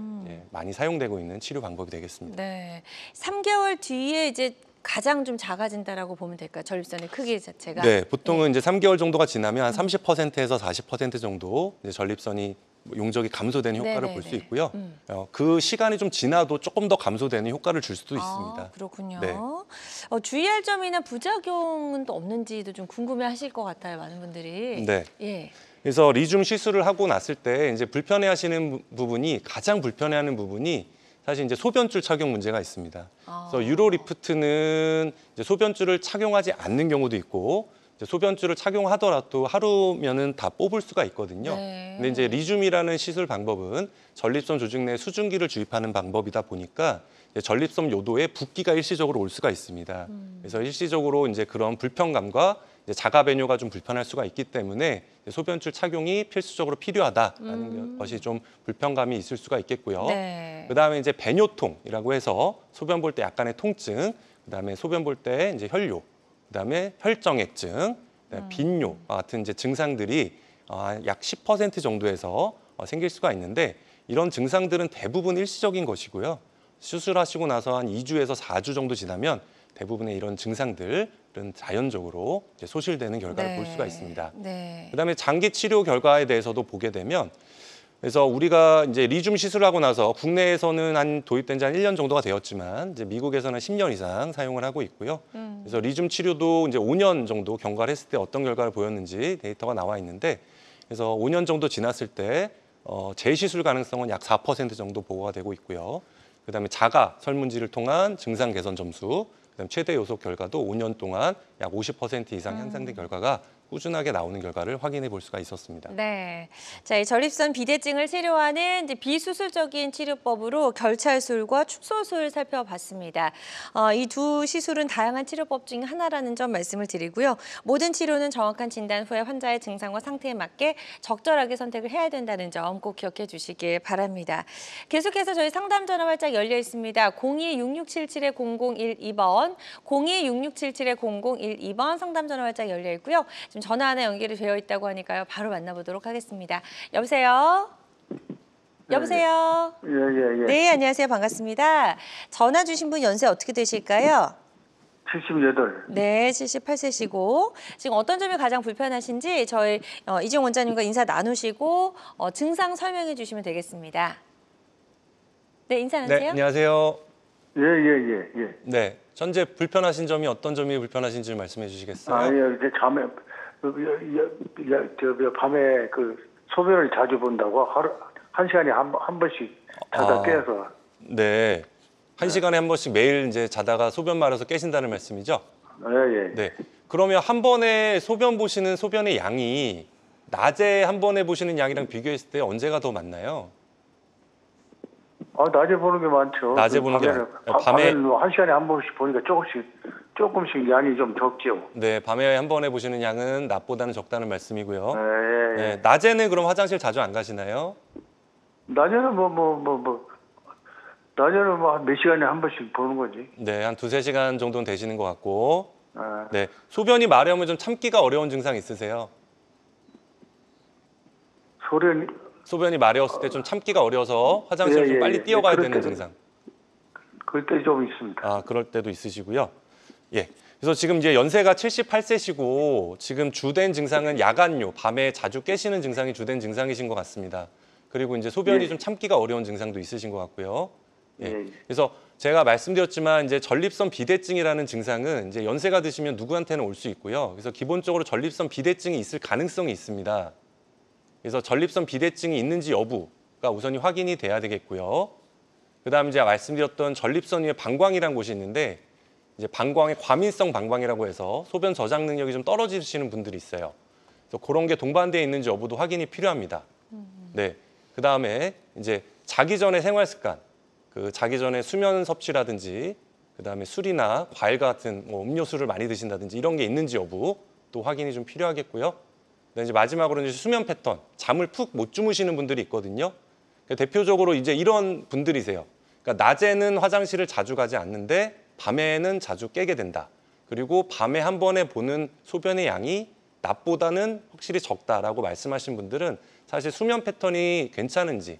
많이 사용되고 있는 치료 방법이 되겠습니다. 네. 3개월 뒤에 이제 가장 좀 작아진다라고 보면 될까요? 전립선의 크기 자체가. 네, 보통은 이제 3개월 정도가 지나면 한 30%에서 40% 정도 이제 전립선이 용적이 감소되는 효과를 볼 수 네네네. 있고요. 그 시간이 좀 지나도 조금 더 감소되는 효과를 줄 수도 있습니다. 그렇군요. 네. 주의할 점이나 부작용은 또 없는지도 좀 궁금해하실 것 같아요, 많은 분들이. 네. 예. 그래서 리줌 시술을 하고 났을 때 이제 불편해하시는 부분이 가장 불편해하는 부분이 사실 이제 소변줄 착용 문제가 있습니다. 그래서 유로 리프트는 이제 소변줄을 착용하지 않는 경우도 있고 이제 소변줄을 착용하더라도 하루면은 다 뽑을 수가 있거든요. 네. 근데 이제 리줌이라는 시술 방법은 전립선 조직 내에 수증기를 주입하는 방법이다 보니까 이제 전립선 요도에 붓기가 일시적으로 올 수가 있습니다. 그래서 일시적으로 이제 그런 불편감과 이제 자가 배뇨가 좀 불편할 수가 있기 때문에 소변줄 착용이 필수적으로 필요하다라는 것이 좀 불편감이 있을 수가 있겠고요. 네. 그다음에 이제 배뇨통이라고 해서 소변 볼 때 약간의 통증, 그다음에 소변 볼 때 이제 혈뇨, 그다음에 혈정액증, 그다음에 빈뇨 같은 이제 증상들이 약 10% 정도에서 생길 수가 있는데 이런 증상들은 대부분 일시적인 것이고요. 수술하시고 나서 한 2주에서 4주 정도 지나면 대부분의 이런 증상들은 자연적으로 이제 소실되는 결과를 볼 수가 있습니다. 네. 그다음에 장기 치료 결과에 대해서도 보게 되면 그래서 우리가 이제 리줌 시술하고 나서 국내에서는 한 도입된 지 한 1년 정도가 되었지만 이제 미국에서는 10년 이상 사용을 하고 있고요. 그래서 리줌 치료도 이제 5년 정도 경과를 했을 때 어떤 결과를 보였는지 데이터가 나와 있는데 그래서 5년 정도 지났을 때 재시술 가능성은 약 4% 정도 보고가 되고 있고요. 그다음에 자가 설문지를 통한 증상 개선 점수, 그다음 최대 요소 결과도 5년 동안 약 50% 이상 향상된 결과가 꾸준하게 나오는 결과를 확인해 볼 수가 있었습니다. 네. 자, 이 전립선 비대증을 치료하는 이제 비수술적인 치료법으로 결찰술과 축소술 살펴봤습니다. 이 두 시술은 다양한 치료법 중 하나라는 점 말씀을 드리고요. 모든 치료는 정확한 진단 후에 환자의 증상과 상태에 맞게 적절하게 선택을 해야 된다는 점 꼭 기억해 주시길 바랍니다. 계속해서 저희 상담 전화 활짝 열려 있습니다. 02-6677-0012번, 02-6677-0012번 상담 전화 활짝 열려 있고요. 지금 전화 하나 연결이 되어 있다고 하니까요. 바로 만나보도록 하겠습니다. 여보세요? 여보세요. 예. 네, 안녕하세요. 반갑습니다. 전화 주신 분 연세 어떻게 되실까요? 78. 네, 78세시고 지금 어떤 점이 가장 불편하신지 저희 이지용 원장님과 인사 나누시고 증상 설명해 주시면 되겠습니다. 네, 네, 인사하세요. 안녕하세요. 예. 네, 현재 불편하신 점이 어떤 점이 불편하신지 말씀해 주시겠어요? 이제 밤에 그 소변을 자주 본다고 하루 한 시간에 한 번씩 자다 깨서. 네. 한 시간에 한 번씩 매일 이제 자다가 소변 마려서 깨신다는 말씀이죠? 예. 네. 그러면 한 번에 소변 보시는 소변의 양이 낮에 한 번에 보시는 양이랑 비교했을 때 언제가 더 많나요? 낮에 보는 게 많죠. 낮에 보는 게 밤에는 한 시간에 한 번씩 보니까 조금씩 양이 좀 적죠. 네, 밤에 한 번에 보시는 양은 낮보다는 적다는 말씀이고요. 예. 네, 낮에는 그럼 화장실 자주 안 가시나요? 낮에는 낮에는 한 몇 시간에 한 번씩 보는 거지. 네, 한 2~3시간 정도는 되시는 것 같고. 아, 네, 소변이 마려우면 좀 참기가 어려운 증상 있으세요? 소변이 마려웠을 때 좀 참기가 어려서 화장실 좀 빨리 뛰어가야 되는 증상. 그럴 때 좀 있습니다. 그럴 때도 있으시고요. 예. 그래서 지금 이제 연세가 78세시고 지금 주된 증상은 야간요, 밤에 자주 깨시는 증상이 주된 증상이신 것 같습니다. 그리고 이제 소변이 좀 참기가 어려운 증상도 있으신 것 같고요. 예. 그래서 제가 말씀드렸지만 이제 전립선 비대증이라는 증상은 이제 연세가 드시면 누구한테는 올 수 있고요. 그래서 기본적으로 전립선 비대증이 있을 가능성이 있습니다. 그래서 전립선 비대증이 있는지 여부가 우선이 확인이 돼야 되겠고요. 그다음 이제 말씀드렸던 전립선 위에 방광이라는 곳이 있는데 이제 방광의 과민성 방광이라고 해서 소변 저장 능력이 좀 떨어지시는 분들이 있어요. 그래서 그런 게 동반되어 있는지 여부도 확인이 필요합니다. 네. 그다음에 이제 자기 전에 생활 습관, 자기 전에 수면 섭취라든지 그다음에 술이나 과일 같은 음료수를 많이 드신다든지 이런 게 있는지 여부 또 확인이 좀 필요하겠고요. 그다음에 이제 마지막으로 이제 수면 패턴, 잠을 푹 못 주무시는 분들이 있거든요. 그러니까 대표적으로 이제 이런 분들이세요. 그러니까 낮에는 화장실을 자주 가지 않는데 밤에는 자주 깨게 된다. 그리고 밤에 한 번에 보는 소변의 양이 낮보다는 확실히 적다라고 말씀하신 분들은 사실 수면 패턴이 괜찮은지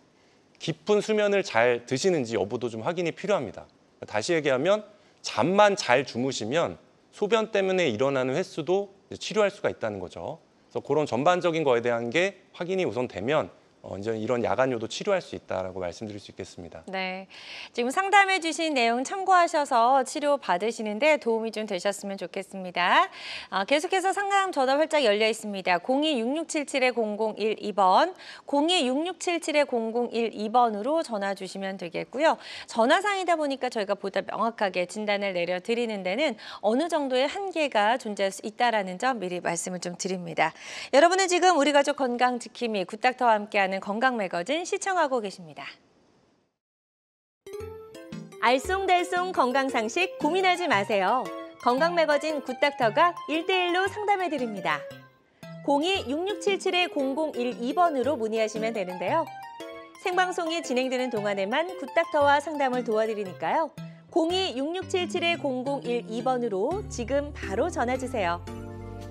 깊은 수면을 잘 드시는지 여부도 좀 확인이 필요합니다. 다시 얘기하면 잠만 잘 주무시면 소변 때문에 일어나는 횟수도 치료할 수가 있다는 거죠. 그래서 그런 전반적인 거에 대한 게 확인이 우선 되면 이제 이런 야간요도 치료할 수 있다라고 말씀드릴 수 있겠습니다. 네, 지금 상담해 주신 내용 참고하셔서 치료 받으시는데 도움이 좀 되셨으면 좋겠습니다. 계속해서 상담 전화 활짝 열려 있습니다. 02-6677-0012번, 02-6677-0012번으로 전화 주시면 되겠고요. 전화상이다 보니까 저희가 보다 명확하게 진단을 내려드리는 데는 어느 정도의 한계가 존재할 수 있다는 점 미리 말씀을 좀 드립니다. 여러분은 지금 우리 가족 건강 지킴이 굿닥터와 함께하는 건강 매거진 시청하고 계십니다. 알쏭달쏭 건강 상식 고민하지 마세요. 건강 매거진 굿닥터가 1대1로 상담해 드립니다. 02-6677-0012번으로 문의하시면 되는데요. 생방송이 진행되는 동안에만 굿닥터와 상담을 도와드리니까요. 02-6677-0012번으로 지금 바로 전화 주세요.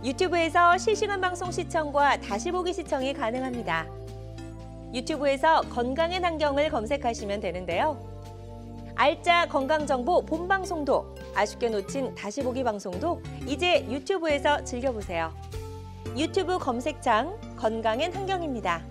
유튜브에서 실시간 방송 시청과 다시 보기 시청이 가능합니다. 유튜브에서 건강의 환경을 검색하시면 되는데요. 알짜 건강정보 본방송도, 아쉽게 놓친 다시 보기 방송도 이제 유튜브에서 즐겨보세요. 유튜브 검색창 건강의 환경입니다.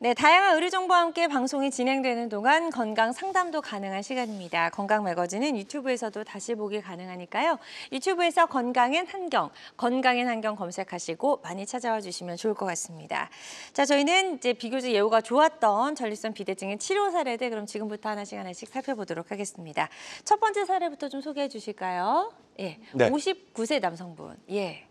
네, 다양한 의료 정보와 함께 방송이 진행되는 동안 건강 상담도 가능한 시간입니다. 건강 매거진은 유튜브에서도 다시 보기 가능하니까요. 유튜브에서 건강엔 한경 검색하시고 많이 찾아와 주시면 좋을 것 같습니다. 자, 저희는 이제 비교적 예후가 좋았던 전립선 비대증의 치료 사례들 그럼 지금부터 하나씩 살펴보도록 하겠습니다. 첫 번째 사례부터 좀 소개해 주실까요? 예, 네. 59세 남성분. 예.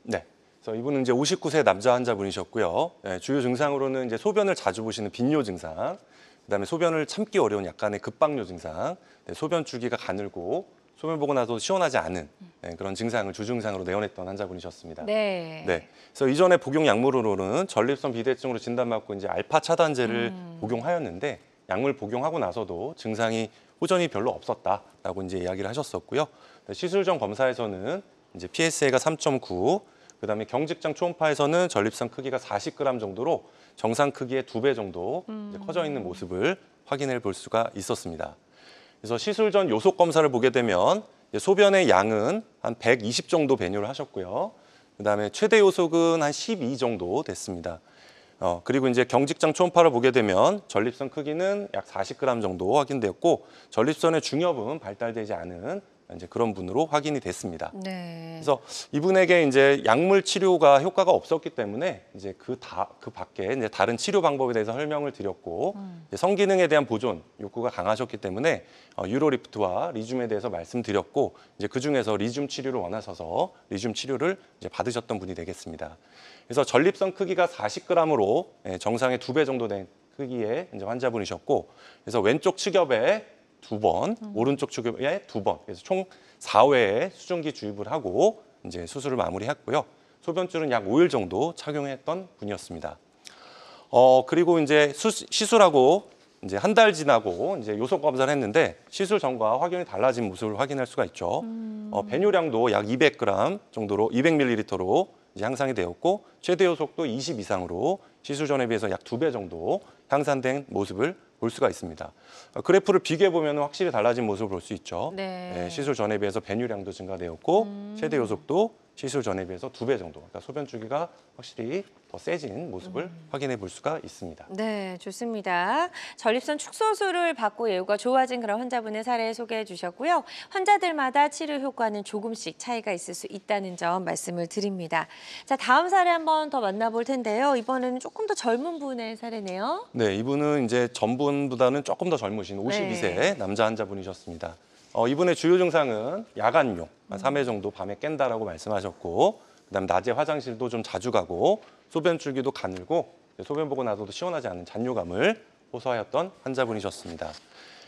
네. 그래서 이분은 이제 59세 남자 환자분이셨고요. 주요 증상으로는 이제 소변을 자주 보시는 빈뇨 증상, 그다음에 소변을 참기 어려운 약간의 급박뇨 증상, 소변 줄기가 가늘고 소변 보고 나서 시원하지 않은 그런 증상을 주증상으로 내원했던 환자분이셨습니다. 네. 그래서 이전에 복용 약물로는 전립선 비대증으로 진단받고 이제 알파 차단제를 복용하였는데 약물 복용하고 나서도 증상이 호전이 별로 없었다라고 이제 이야기를 하셨었고요. 시술 전 검사에서는 이제 PSA가 3.9, 그다음에 경직장 초음파에서는 전립선 크기가 40g 정도로 정상 크기의 2배 정도 이제 커져 있는 모습을 확인해 볼 수가 있었습니다. 그래서 시술 전 요속 검사를 보게 되면 소변의 양은 한 120 정도 배뇨를 하셨고요. 그다음에 최대 요속은 한 12 정도 됐습니다. 그리고 이제 경직장 초음파를 보게 되면 전립선 크기는 약 40g 정도 확인되었고 전립선의 중엽은 발달되지 않은 이제 그런 분으로 확인이 됐습니다. 네. 그래서 이분에게 이제 약물 치료가 효과가 없었기 때문에 이제 그 밖에 이제 다른 치료 방법에 대해서 설명을 드렸고 이제 성기능에 대한 보존 욕구가 강하셨기 때문에 유로리프트와 리줌에 대해서 말씀드렸고 이제 그 중에서 리줌 치료를 원하셔서 리줌 치료를 이제 받으셨던 분이 되겠습니다. 그래서 전립선 크기가 40g으로 정상의 2배 정도 된 크기의 이제 환자분이셨고, 그래서 왼쪽 측엽에 2번, 오른쪽 측엽에 2번, 그래서 총 4회의 수증기 주입을 하고 이제 수술을 마무리했고요. 소변줄은 약 5일 정도 착용했던 분이었습니다. 그리고 이제 시술하고 이제 한 달 지나고 이제 요속 검사를 했는데 시술 전과 확연히 달라진 모습을 확인할 수가 있죠. 배뇨량도 약 200g 정도로 200ml로 이제 향상이 되었고 최대 요속도 20 이상으로 시술 전에 비해서 약 2배 정도 향상된 모습을 볼 수가 있습니다. 그래프를 비교해 보면 확실히 달라진 모습을 볼 수 있죠. 네. 시술 전에 비해서 배뇨량도 증가되었고 최대 요속도 시술 전에 비해서 2배 정도, 그러니까 소변 주기가 확실히 더 세진 모습을 확인해 볼 수가 있습니다. 네, 좋습니다. 전립선 축소술을 받고 예후가 좋아진 그런 환자분의 사례 소개해 주셨고요. 환자들마다 치료 효과는 조금씩 차이가 있을 수 있다는 점 말씀을 드립니다. 자, 다음 사례 한번 더 만나볼 텐데요. 이번에는 조금 더 젊은 분의 사례네요. 네, 이분은 이제 전분보다는 조금 더 젊으신 52세 네. 남자 환자분이셨습니다. 이분의 주요 증상은 야간용, 한 3회 정도 밤에 깬다라고 말씀하셨고, 그다음 낮에 화장실도 좀 자주 가고, 소변 줄기도 가늘고, 소변 보고 나서도 시원하지 않은 잔뇨감을 호소하였던 환자분이셨습니다.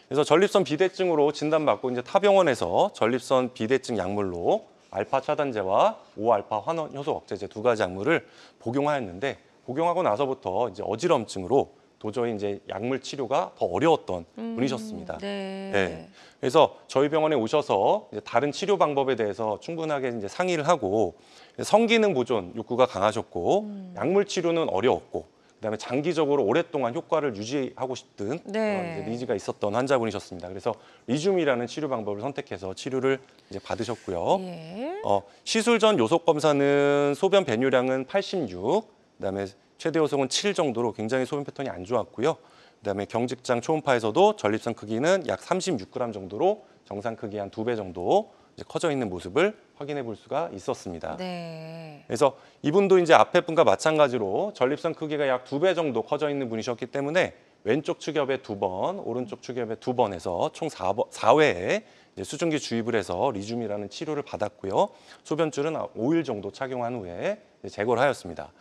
그래서 전립선 비대증으로 진단받고 이제 타 병원에서 전립선 비대증 약물로 알파 차단제와 5알파 환원 효소 억제제 2가지 약물을 복용하였는데, 복용하고 나서부터 이제 어지럼증으로 도저히 이제 약물 치료가 더 어려웠던 분이셨습니다. 네. 그래서 저희 병원에 오셔서 이제 다른 치료 방법에 대해서 충분하게 이제 상의를 하고 성기능 보존 욕구가 강하셨고 약물 치료는 어려웠고 그다음에 장기적으로 오랫동안 효과를 유지하고 싶은 네. 이제 니즈가 있었던 환자분이셨습니다. 그래서 리줌이라는 치료 방법을 선택해서 치료를 이제 받으셨고요. 예. 시술 전 요속 검사는 소변 배뇨량은 86, 그다음에 최대 요속은 7 정도로 굉장히 소변 패턴이 안 좋았고요. 그다음에 경직장 초음파에서도 전립선 크기는 약 36g 정도로 정상 크기 한 2배 정도 이제 커져 있는 모습을 확인해 볼 수가 있었습니다. 네. 그래서 이분도 이제 앞에 분과 마찬가지로 전립선 크기가 약 2배 정도 커져 있는 분이셨기 때문에 왼쪽 측엽에 2번, 오른쪽 측엽에 2번 해서 총 4회에 수증기 주입을 해서 리줌이라는 치료를 받았고요. 소변줄은 5일 정도 착용한 후에 제거를 하였습니다.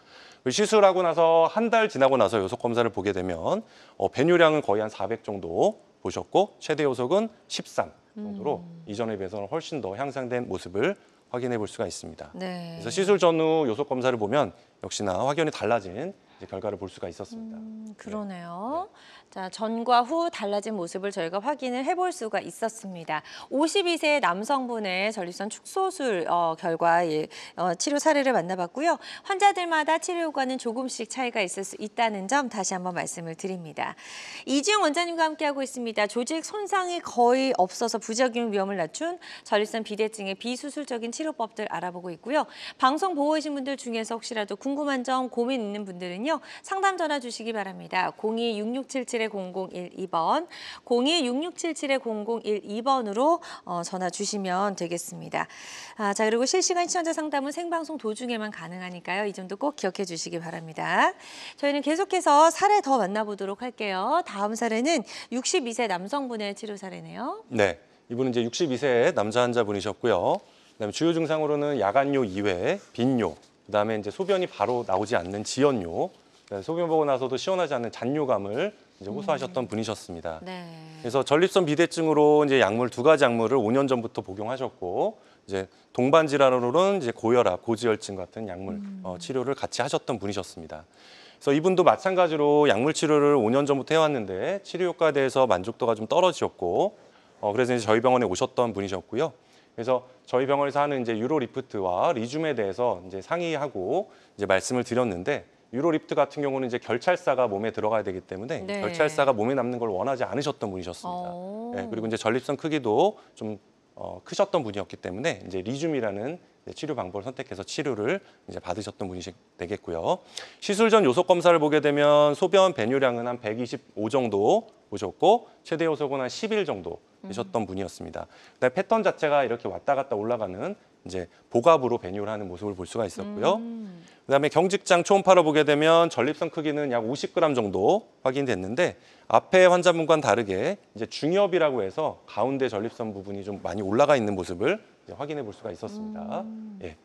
시술하고 나서 한 달 지나고 나서 요속 검사를 보게 되면 배뇨량은 거의 한 400 정도 보셨고 최대 요속은 13 정도로 이전에 비해서는 훨씬 더 향상된 모습을 확인해 볼 수가 있습니다. 네. 그래서 시술 전후 요속 검사를 보면 역시나 확연히 달라진 이제 결과를 볼 수가 있었습니다. 그러네요. 자, 전과 후 달라진 모습을 저희가 확인을 해볼 수가 있었습니다. 52세 남성분의 전립선 축소술 결과 치료 사례를 만나봤고요. 환자들마다 치료 효과는 조금씩 차이가 있을 수 있다는 점 다시 한번 말씀을 드립니다. 이지영 원장님과 함께하고 있습니다. 조직 손상이 거의 없어서 부작용 위험을 낮춘 전립선 비대증의 비수술적인 치료법들 알아보고 있고요. 방송 보고 계신 분들 중에서 혹시라도 궁금한 점, 고민 있는 분들은요. 상담 전화 주시기 바랍니다. 02-6677-0012번, 02-6677-0012번으로 전화 주시면 되겠습니다. 자, 그리고 실시간 시청자 상담은 생방송 도중에만 가능하니까요. 이 점도 꼭 기억해 주시기 바랍니다. 저희는 계속해서 사례 더 만나보도록 할게요. 다음 사례는 62세 남성분의 치료 사례네요. 네, 이분은 이제 62세 남자 환자분이셨고요. 그다음에 주요 증상으로는 야간요 이외에 빈요, 그다음에 이제 소변이 바로 나오지 않는 지연요, 소변 보고 나서도 시원하지 않는 잔뇨감을 이제 호소하셨던 분이셨습니다. 네. 그래서 전립선 비대증으로 이제 약물 2가지 약물을 5년 전부터 복용하셨고, 이제 동반 질환으로는 이제 고혈압, 고지혈증 같은 약물 치료를 같이 하셨던 분이셨습니다. 그래서 이분도 마찬가지로 약물 치료를 5년 전부터 해왔는데 치료 효과에 대해서 만족도가 좀 떨어지셨고, 그래서 이제 저희 병원에 오셨던 분이셨고요. 그래서 저희 병원에서 하는 이제 유로리프트와 리줌에 대해서 이제 상의하고 이제 말씀을 드렸는데, 유로리프트 같은 경우는 이제 결찰사가 몸에 들어가야 되기 때문에 네. 결찰사가 몸에 남는 걸 원하지 않으셨던 분이셨습니다. 네, 그리고 이제 전립선 크기도 좀 크셨던 분이었기 때문에 이제 리줌이라는 치료 방법을 선택해서 치료를 이제 받으셨던 분이 되겠고요. 시술 전 요속 검사를 보게 되면 소변 배뇨량은 한 125 정도 보셨고, 최대 요속은 한 10일 정도 되셨던 분이었습니다. 그다음에 패턴 자체가 이렇게 왔다 갔다 올라가는 이제 복압으로 배뇨를 하는 모습을 볼 수가 있었고요. 그다음에 경직장 초음파로 보게 되면 전립선 크기는 약 50g 정도 확인됐는데, 앞에 환자분과는 다르게 이제 중엽이라고 해서 가운데 전립선 부분이 좀 많이 올라가 있는 모습을 이제 확인해 볼 수가 있었습니다. 예.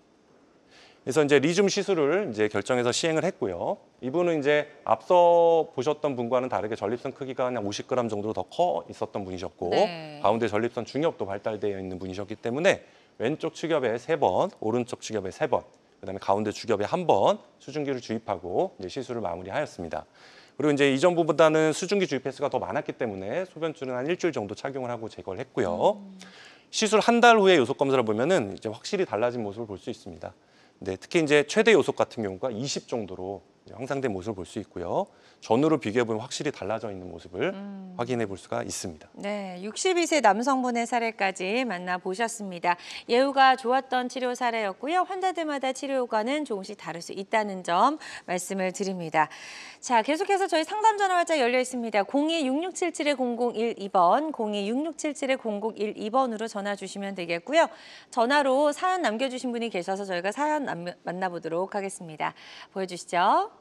그래서 이제 리줌 시술을 이제 결정해서 시행을 했고요. 이분은 이제 앞서 보셨던 분과는 다르게 전립선 크기가 한 50g 정도로 더 커 있었던 분이셨고, 네. 가운데 전립선 중엽도 발달되어 있는 분이셨기 때문에 왼쪽 축엽에 3번, 오른쪽 축엽에 3번, 그다음에 가운데 축엽에 1번 수증기를 주입하고 이제 시술을 마무리하였습니다. 그리고 이제 이전보다는 수증기 주입 횟수가 더 많았기 때문에 소변줄은 한 일주일 정도 착용을 하고 제거를 했고요. 시술 한 달 후에 요속 검사를 보면은 이제 확실히 달라진 모습을 볼 수 있습니다. 네, 특히 이제 최대 요속 같은 경우가 20 정도로 향상된 모습을 볼 수 있고요. 전후로 비교해 보면 확실히 달라져 있는 모습을 확인해 볼 수가 있습니다. 네, 62세 남성분의 사례까지 만나보셨습니다. 예후가 좋았던 치료 사례였고요. 환자들마다 치료 효과는 조금씩 다를 수 있다는 점 말씀을 드립니다. 자, 계속해서 저희 상담 전화 활짝 열려 있습니다. 02-6677-0012번, 02-6677-0012번으로 전화 주시면 되겠고요. 전화로 사연 남겨주신 분이 계셔서 저희가 사연 만나보도록 하겠습니다. 보여주시죠.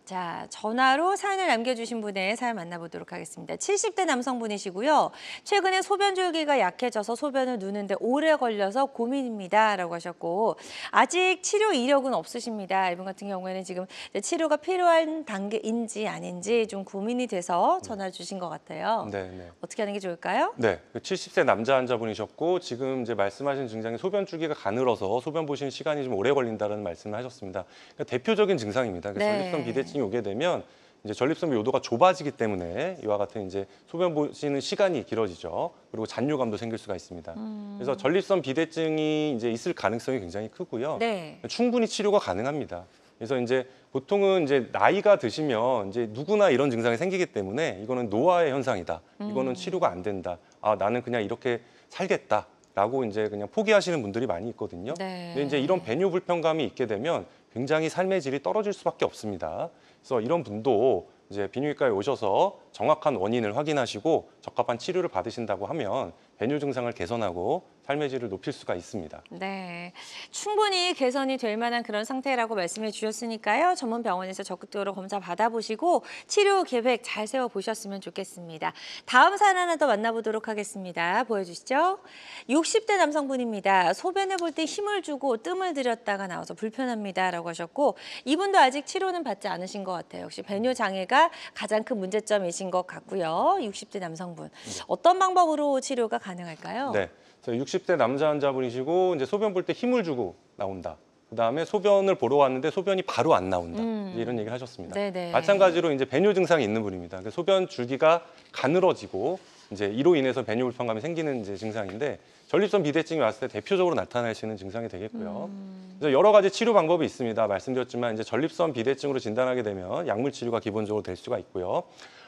자, 전화로 사연을 남겨주신 분의 사연 만나보도록 하겠습니다. 70대 남성분이시고요. 최근에 소변 줄기가 약해져서 소변을 누는데 오래 걸려서 고민입니다. 라고 하셨고, 아직 치료 이력은 없으십니다. 이분 같은 경우에는 지금 치료가 필요한 단계인지 아닌지 좀 고민이 돼서 전화 주신 것 같아요. 네, 네. 어떻게 하는 게 좋을까요? 네, 70세 남자 환자분이셨고, 지금 이제 말씀하신 증상이 소변 줄기가 가늘어서 소변 보시는 시간이 좀 오래 걸린다는 말씀을 하셨습니다. 그러니까 대표적인 증상입니다. 그래서 네. 전립선 비대증이 오게 되면 이제 전립선 요도가 좁아지기 때문에 이와 같은 이제 소변 보시는 시간이 길어지죠. 그리고 잔뇨감도 생길 수가 있습니다. 그래서 전립선 비대증이 이제 있을 가능성이 굉장히 크고요. 네. 충분히 치료가 가능합니다. 그래서 이제 보통은 이제 나이가 드시면 이제 누구나 이런 증상이 생기기 때문에 이거는 노화의 현상이다. 이거는 치료가 안 된다. 아, 나는 그냥 이렇게 살겠다라고 이제 그냥 포기하시는 분들이 많이 있거든요. 네. 근데 이제 이런 배뇨 불편감이 있게 되면 굉장히 삶의 질이 떨어질 수밖에 없습니다. 그래서 이런 분도 이제 비뇨기과에 오셔서 정확한 원인을 확인하시고 적합한 치료를 받으신다고 하면 배뇨 증상을 개선하고 삶의 질을 높일 수가 있습니다. 네, 충분히 개선이 될 만한 그런 상태라고 말씀해 주셨으니까요. 전문 병원에서 적극적으로 검사 받아보시고 치료 계획 잘 세워보셨으면 좋겠습니다. 다음 사연 하나 더 만나보도록 하겠습니다. 보여주시죠. 60대 남성분입니다. 소변을 볼 때 힘을 주고 뜸을 들였다가 나와서 불편합니다. 라고 하셨고, 이분도 아직 치료는 받지 않으신 것 같아요. 역시 배뇨 장애가 가장 큰 문제점이신 것 같고요. 60대 남성분. 어떤 방법으로 치료가 가능할까요? 네. 60대 남자 환자분이시고 이제 소변 볼 때 힘을 주고 나온다. 그다음에 소변을 보러 왔는데 소변이 바로 안 나온다. 이제 이런 얘기를 하셨습니다. 네네. 마찬가지로 이제 배뇨 증상이 있는 분입니다. 그러니까 소변 줄기가 가늘어지고 이제 이로 인해서 배뇨 불편감이 생기는 이제 증상인데 전립선 비대증이 왔을 때 대표적으로 나타날 수 있는 증상이 되겠고요. 그래서 여러 가지 치료 방법이 있습니다. 말씀드렸지만 이제 전립선 비대증으로 진단하게 되면 약물 치료가 기본적으로 될 수가 있고요.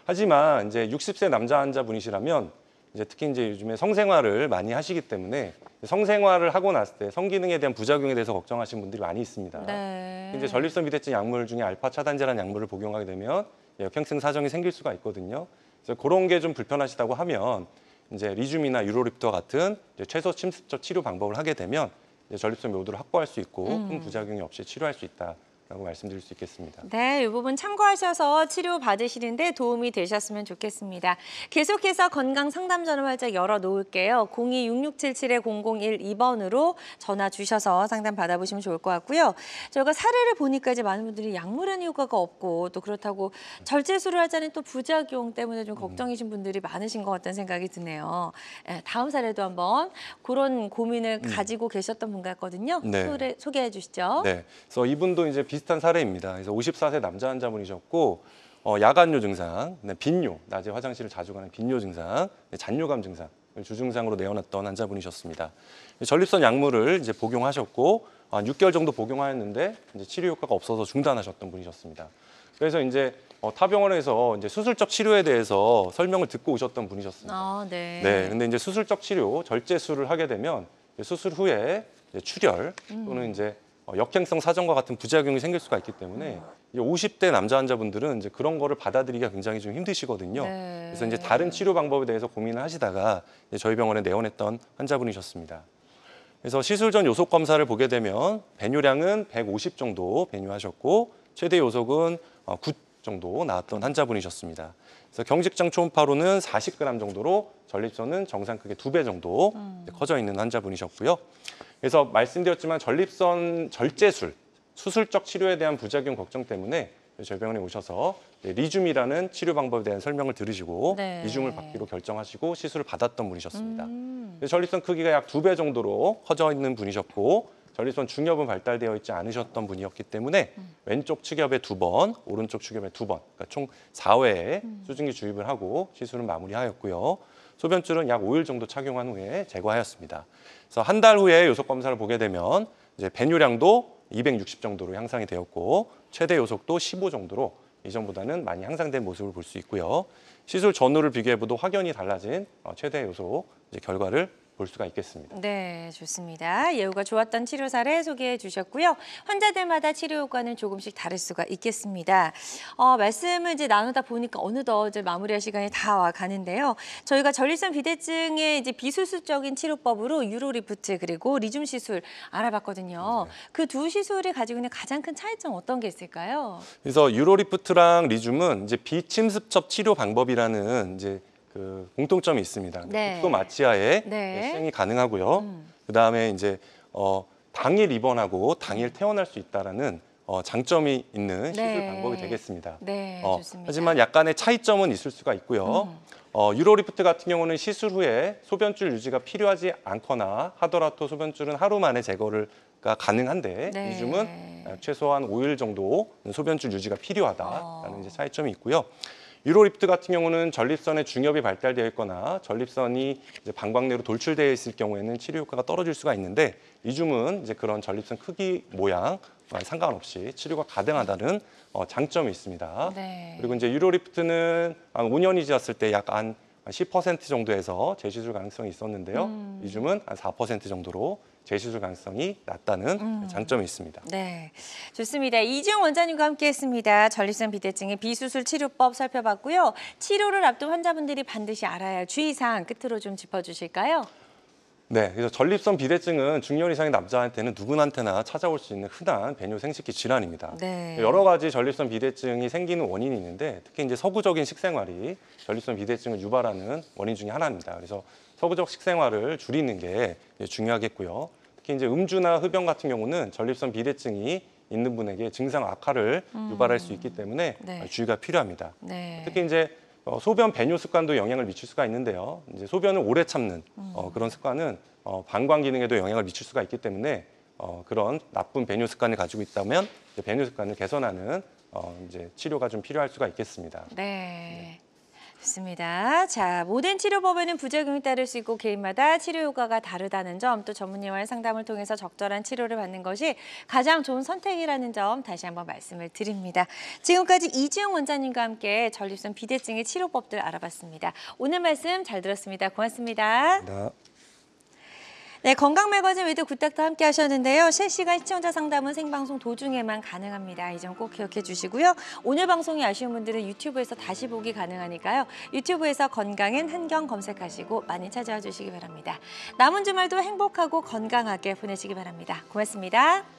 하지만 이제 60세 남자 환자분이시라면 이제 특히 이제 요즘에 성생활을 많이 하시기 때문에 성생활을 하고 났을 때 성기능에 대한 부작용에 대해서 걱정하시는 분들이 많이 있습니다. 네. 이제 전립선 비대증 약물 중에 알파 차단제라는 약물을 복용하게 되면 역행성 사정이 생길 수가 있거든요. 그래서 그런 게 좀 불편하시다고 하면 이제 리줌이나 유로립토와 같은 이제 최소 침습적 치료 방법을 하게 되면 이제 전립선 묘도를 확보할 수 있고 큰 부작용이 없이 치료할 수 있다라고 말씀드릴 수 있겠습니다. 네, 이 부분 참고하셔서 치료 받으시는데 도움이 되셨으면 좋겠습니다. 계속해서 건강 상담 전화 활짝 열어놓을게요. 02-6677-0012번으로 전화 주셔서 상담 받아보시면 좋을 것 같고요. 저희가 사례를 보니까 이제 많은 분들이 약물은 효과가 없고 또 그렇다고 절제술을 하자는 또 부작용 때문에 좀 걱정이신 분들이 많으신 것 같다는 생각이 드네요. 다음 사례도 한번 그런 고민을 가지고 계셨던 분 같거든요. 네. 소개해 주시죠. 네, 그래서 이분도 이제 비슷한 사례입니다. 그래서 54세 남자 환자분이셨고 야간뇨 증상, 빈뇨, 낮에 화장실을 자주 가는 빈뇨 증상, 잔뇨감 증상을 주증상으로 내어놨던 환자분이셨습니다. 전립선 약물을 이제 복용하셨고 한 6개월 정도 복용하였는데 이제 치료 효과가 없어서 중단하셨던 분이셨습니다. 그래서 이제 타 병원에서 이제 수술적 치료에 대해서 설명을 듣고 오셨던 분이셨습니다. 아, 네. 네, 근데 이제 수술적 치료, 절제술을 하게 되면 수술 후에 이제 출혈 또는 이제 역행성 사정과 같은 부작용이 생길 수가 있기 때문에 이제 50대 남자 환자분들은 이제 그런 거를 받아들이기가 굉장히 좀 힘드시거든요. 네. 그래서 이제 다른 치료 방법에 대해서 고민을 하시다가 이제 저희 병원에 내원했던 환자분이셨습니다. 그래서 시술 전 요속 검사를 보게 되면 배뇨량은 150 정도 배뇨하셨고 최대 요속은 9 정도 나왔던 환자분이셨습니다. 그래서 경직장 초음파로는 40g 정도로 전립선은 정상 크기 2배 정도 커져 있는 환자분이셨고요. 그래서 말씀드렸지만 전립선 절제술, 수술적 치료에 대한 부작용 걱정 때문에 저희 병원에 오셔서 리줌이라는 치료 방법에 대한 설명을 들으시고 네. 리줌을 받기로 결정하시고 시술을 받았던 분이셨습니다. 그래서 전립선 크기가 약 2배 정도로 커져 있는 분이셨고 전립선 중엽은 발달되어 있지 않으셨던 분이었기 때문에 왼쪽 측엽에 2번, 오른쪽 측엽에 2번, 그러니까 총 4회의 수증기 주입을 하고 시술을 마무리하였고요. 소변줄은 약 5일 정도 착용한 후에 제거하였습니다. 그래서 한 달 후에 요속 검사를 보게 되면 이제 배뇨량도 260 정도로 향상이 되었고 최대 요속도 15 정도로 이전보다는 많이 향상된 모습을 볼 수 있고요. 시술 전후를 비교해봐도 확연히 달라진 최대 요속 이제 결과를 볼 수가 있겠습니다. 네, 좋습니다. 예후가 좋았던 치료 사례 소개해 주셨고요. 환자들마다 치료 효과는 조금씩 다를 수가 있겠습니다. 말씀을 이제 나누다 보니까 어느덧 이제 마무리할 시간이 다 와 가는데요. 저희가 전립선 비대증의 이제 비수술적인 치료법으로 유로리프트 그리고 리줌 시술 알아봤거든요. 그 두 시술이 가지고 있는 가장 큰 차이점 어떤 게 있을까요? 그래서 유로리프트랑 리줌은 이제 비침습적 치료 방법이라는 이제 그 공통점이 있습니다. 네. 국소 마취하에 네. 시행이 가능하고요. 그다음에 이제 당일 입원하고 당일 퇴원할 수 있다라는 장점이 있는 시술 네. 방법이 되겠습니다. 네, 좋습니다. 하지만 약간의 차이점은 있을 수가 있고요. 유로리프트 같은 경우는 시술 후에 소변줄 유지가 필요하지 않거나 하더라도 소변줄은 하루 만에 제거가 가능한데 네. 리줌은 최소한 5일 정도 소변줄 유지가 필요하다라는 이제 차이점이 있고요. 유로리프트 같은 경우는 전립선의 중엽이 발달되어 있거나 전립선이 이제 방광내로 돌출되어 있을 경우에는 치료 효과가 떨어질 수가 있는데 리줌은 이제 그런 전립선 크기 모양 상관없이 치료가 가능하다는 장점이 있습니다. 네. 그리고 이제 유로리프트는 한 5년이 지났을 때 약 한 10% 정도에서 재시술 가능성이 있었는데요. 리줌은 한 4% 정도로 재시술 가능성이 낮다는 장점이 있습니다. 네, 좋습니다. 이지영 원장님과 함께했습니다. 전립선 비대증의 비수술 치료법 살펴봤고요. 치료를 앞둔 환자분들이 반드시 알아야 할 주의사항 끝으로 좀 짚어주실까요? 네, 그래서 전립선 비대증은 중년 이상의 남자한테는 누구한테나 찾아올 수 있는 흔한 배뇨 생식기 질환입니다. 네. 여러 가지 전립선 비대증이 생기는 원인이 있는데 특히 이제 서구적인 식생활이 전립선 비대증을 유발하는 원인 중에 하나입니다. 그래서 서구적 식생활을 줄이는 게 중요하겠고요. 특히 이제 음주나 흡연 같은 경우는 전립선 비대증이 있는 분에게 증상 악화를 유발할 수 있기 때문에 네. 주의가 필요합니다. 네. 특히 이제 소변 배뇨 습관도 영향을 미칠 수가 있는데요. 이제 소변을 오래 참는 그런 습관은 방광 기능에도 영향을 미칠 수가 있기 때문에 그런 나쁜 배뇨 습관을 가지고 있다면 이제 배뇨 습관을 개선하는 이제 치료가 좀 필요할 수가 있겠습니다. 네. 좋습니다. 자, 모든 치료법에는 부작용이 따를 수 있고 개인마다 치료 효과가 다르다는 점, 또 전문의와의 상담을 통해서 적절한 치료를 받는 것이 가장 좋은 선택이라는 점 다시 한번 말씀을 드립니다. 지금까지 이지용 원장님과 함께 전립선 비대증의 치료법들 알아봤습니다. 오늘 말씀 잘 들었습니다. 고맙습니다. 네, 건강매거진 위드 굿닥터 함께 하셨는데요. 실시간 시청자 상담은 생방송 도중에만 가능합니다. 이 점 꼭 기억해 주시고요. 오늘 방송이 아쉬운 분들은 유튜브에서 다시 보기 가능하니까요. 유튜브에서 건강엔 한경 검색하시고 많이 찾아와 주시기 바랍니다. 남은 주말도 행복하고 건강하게 보내시기 바랍니다. 고맙습니다.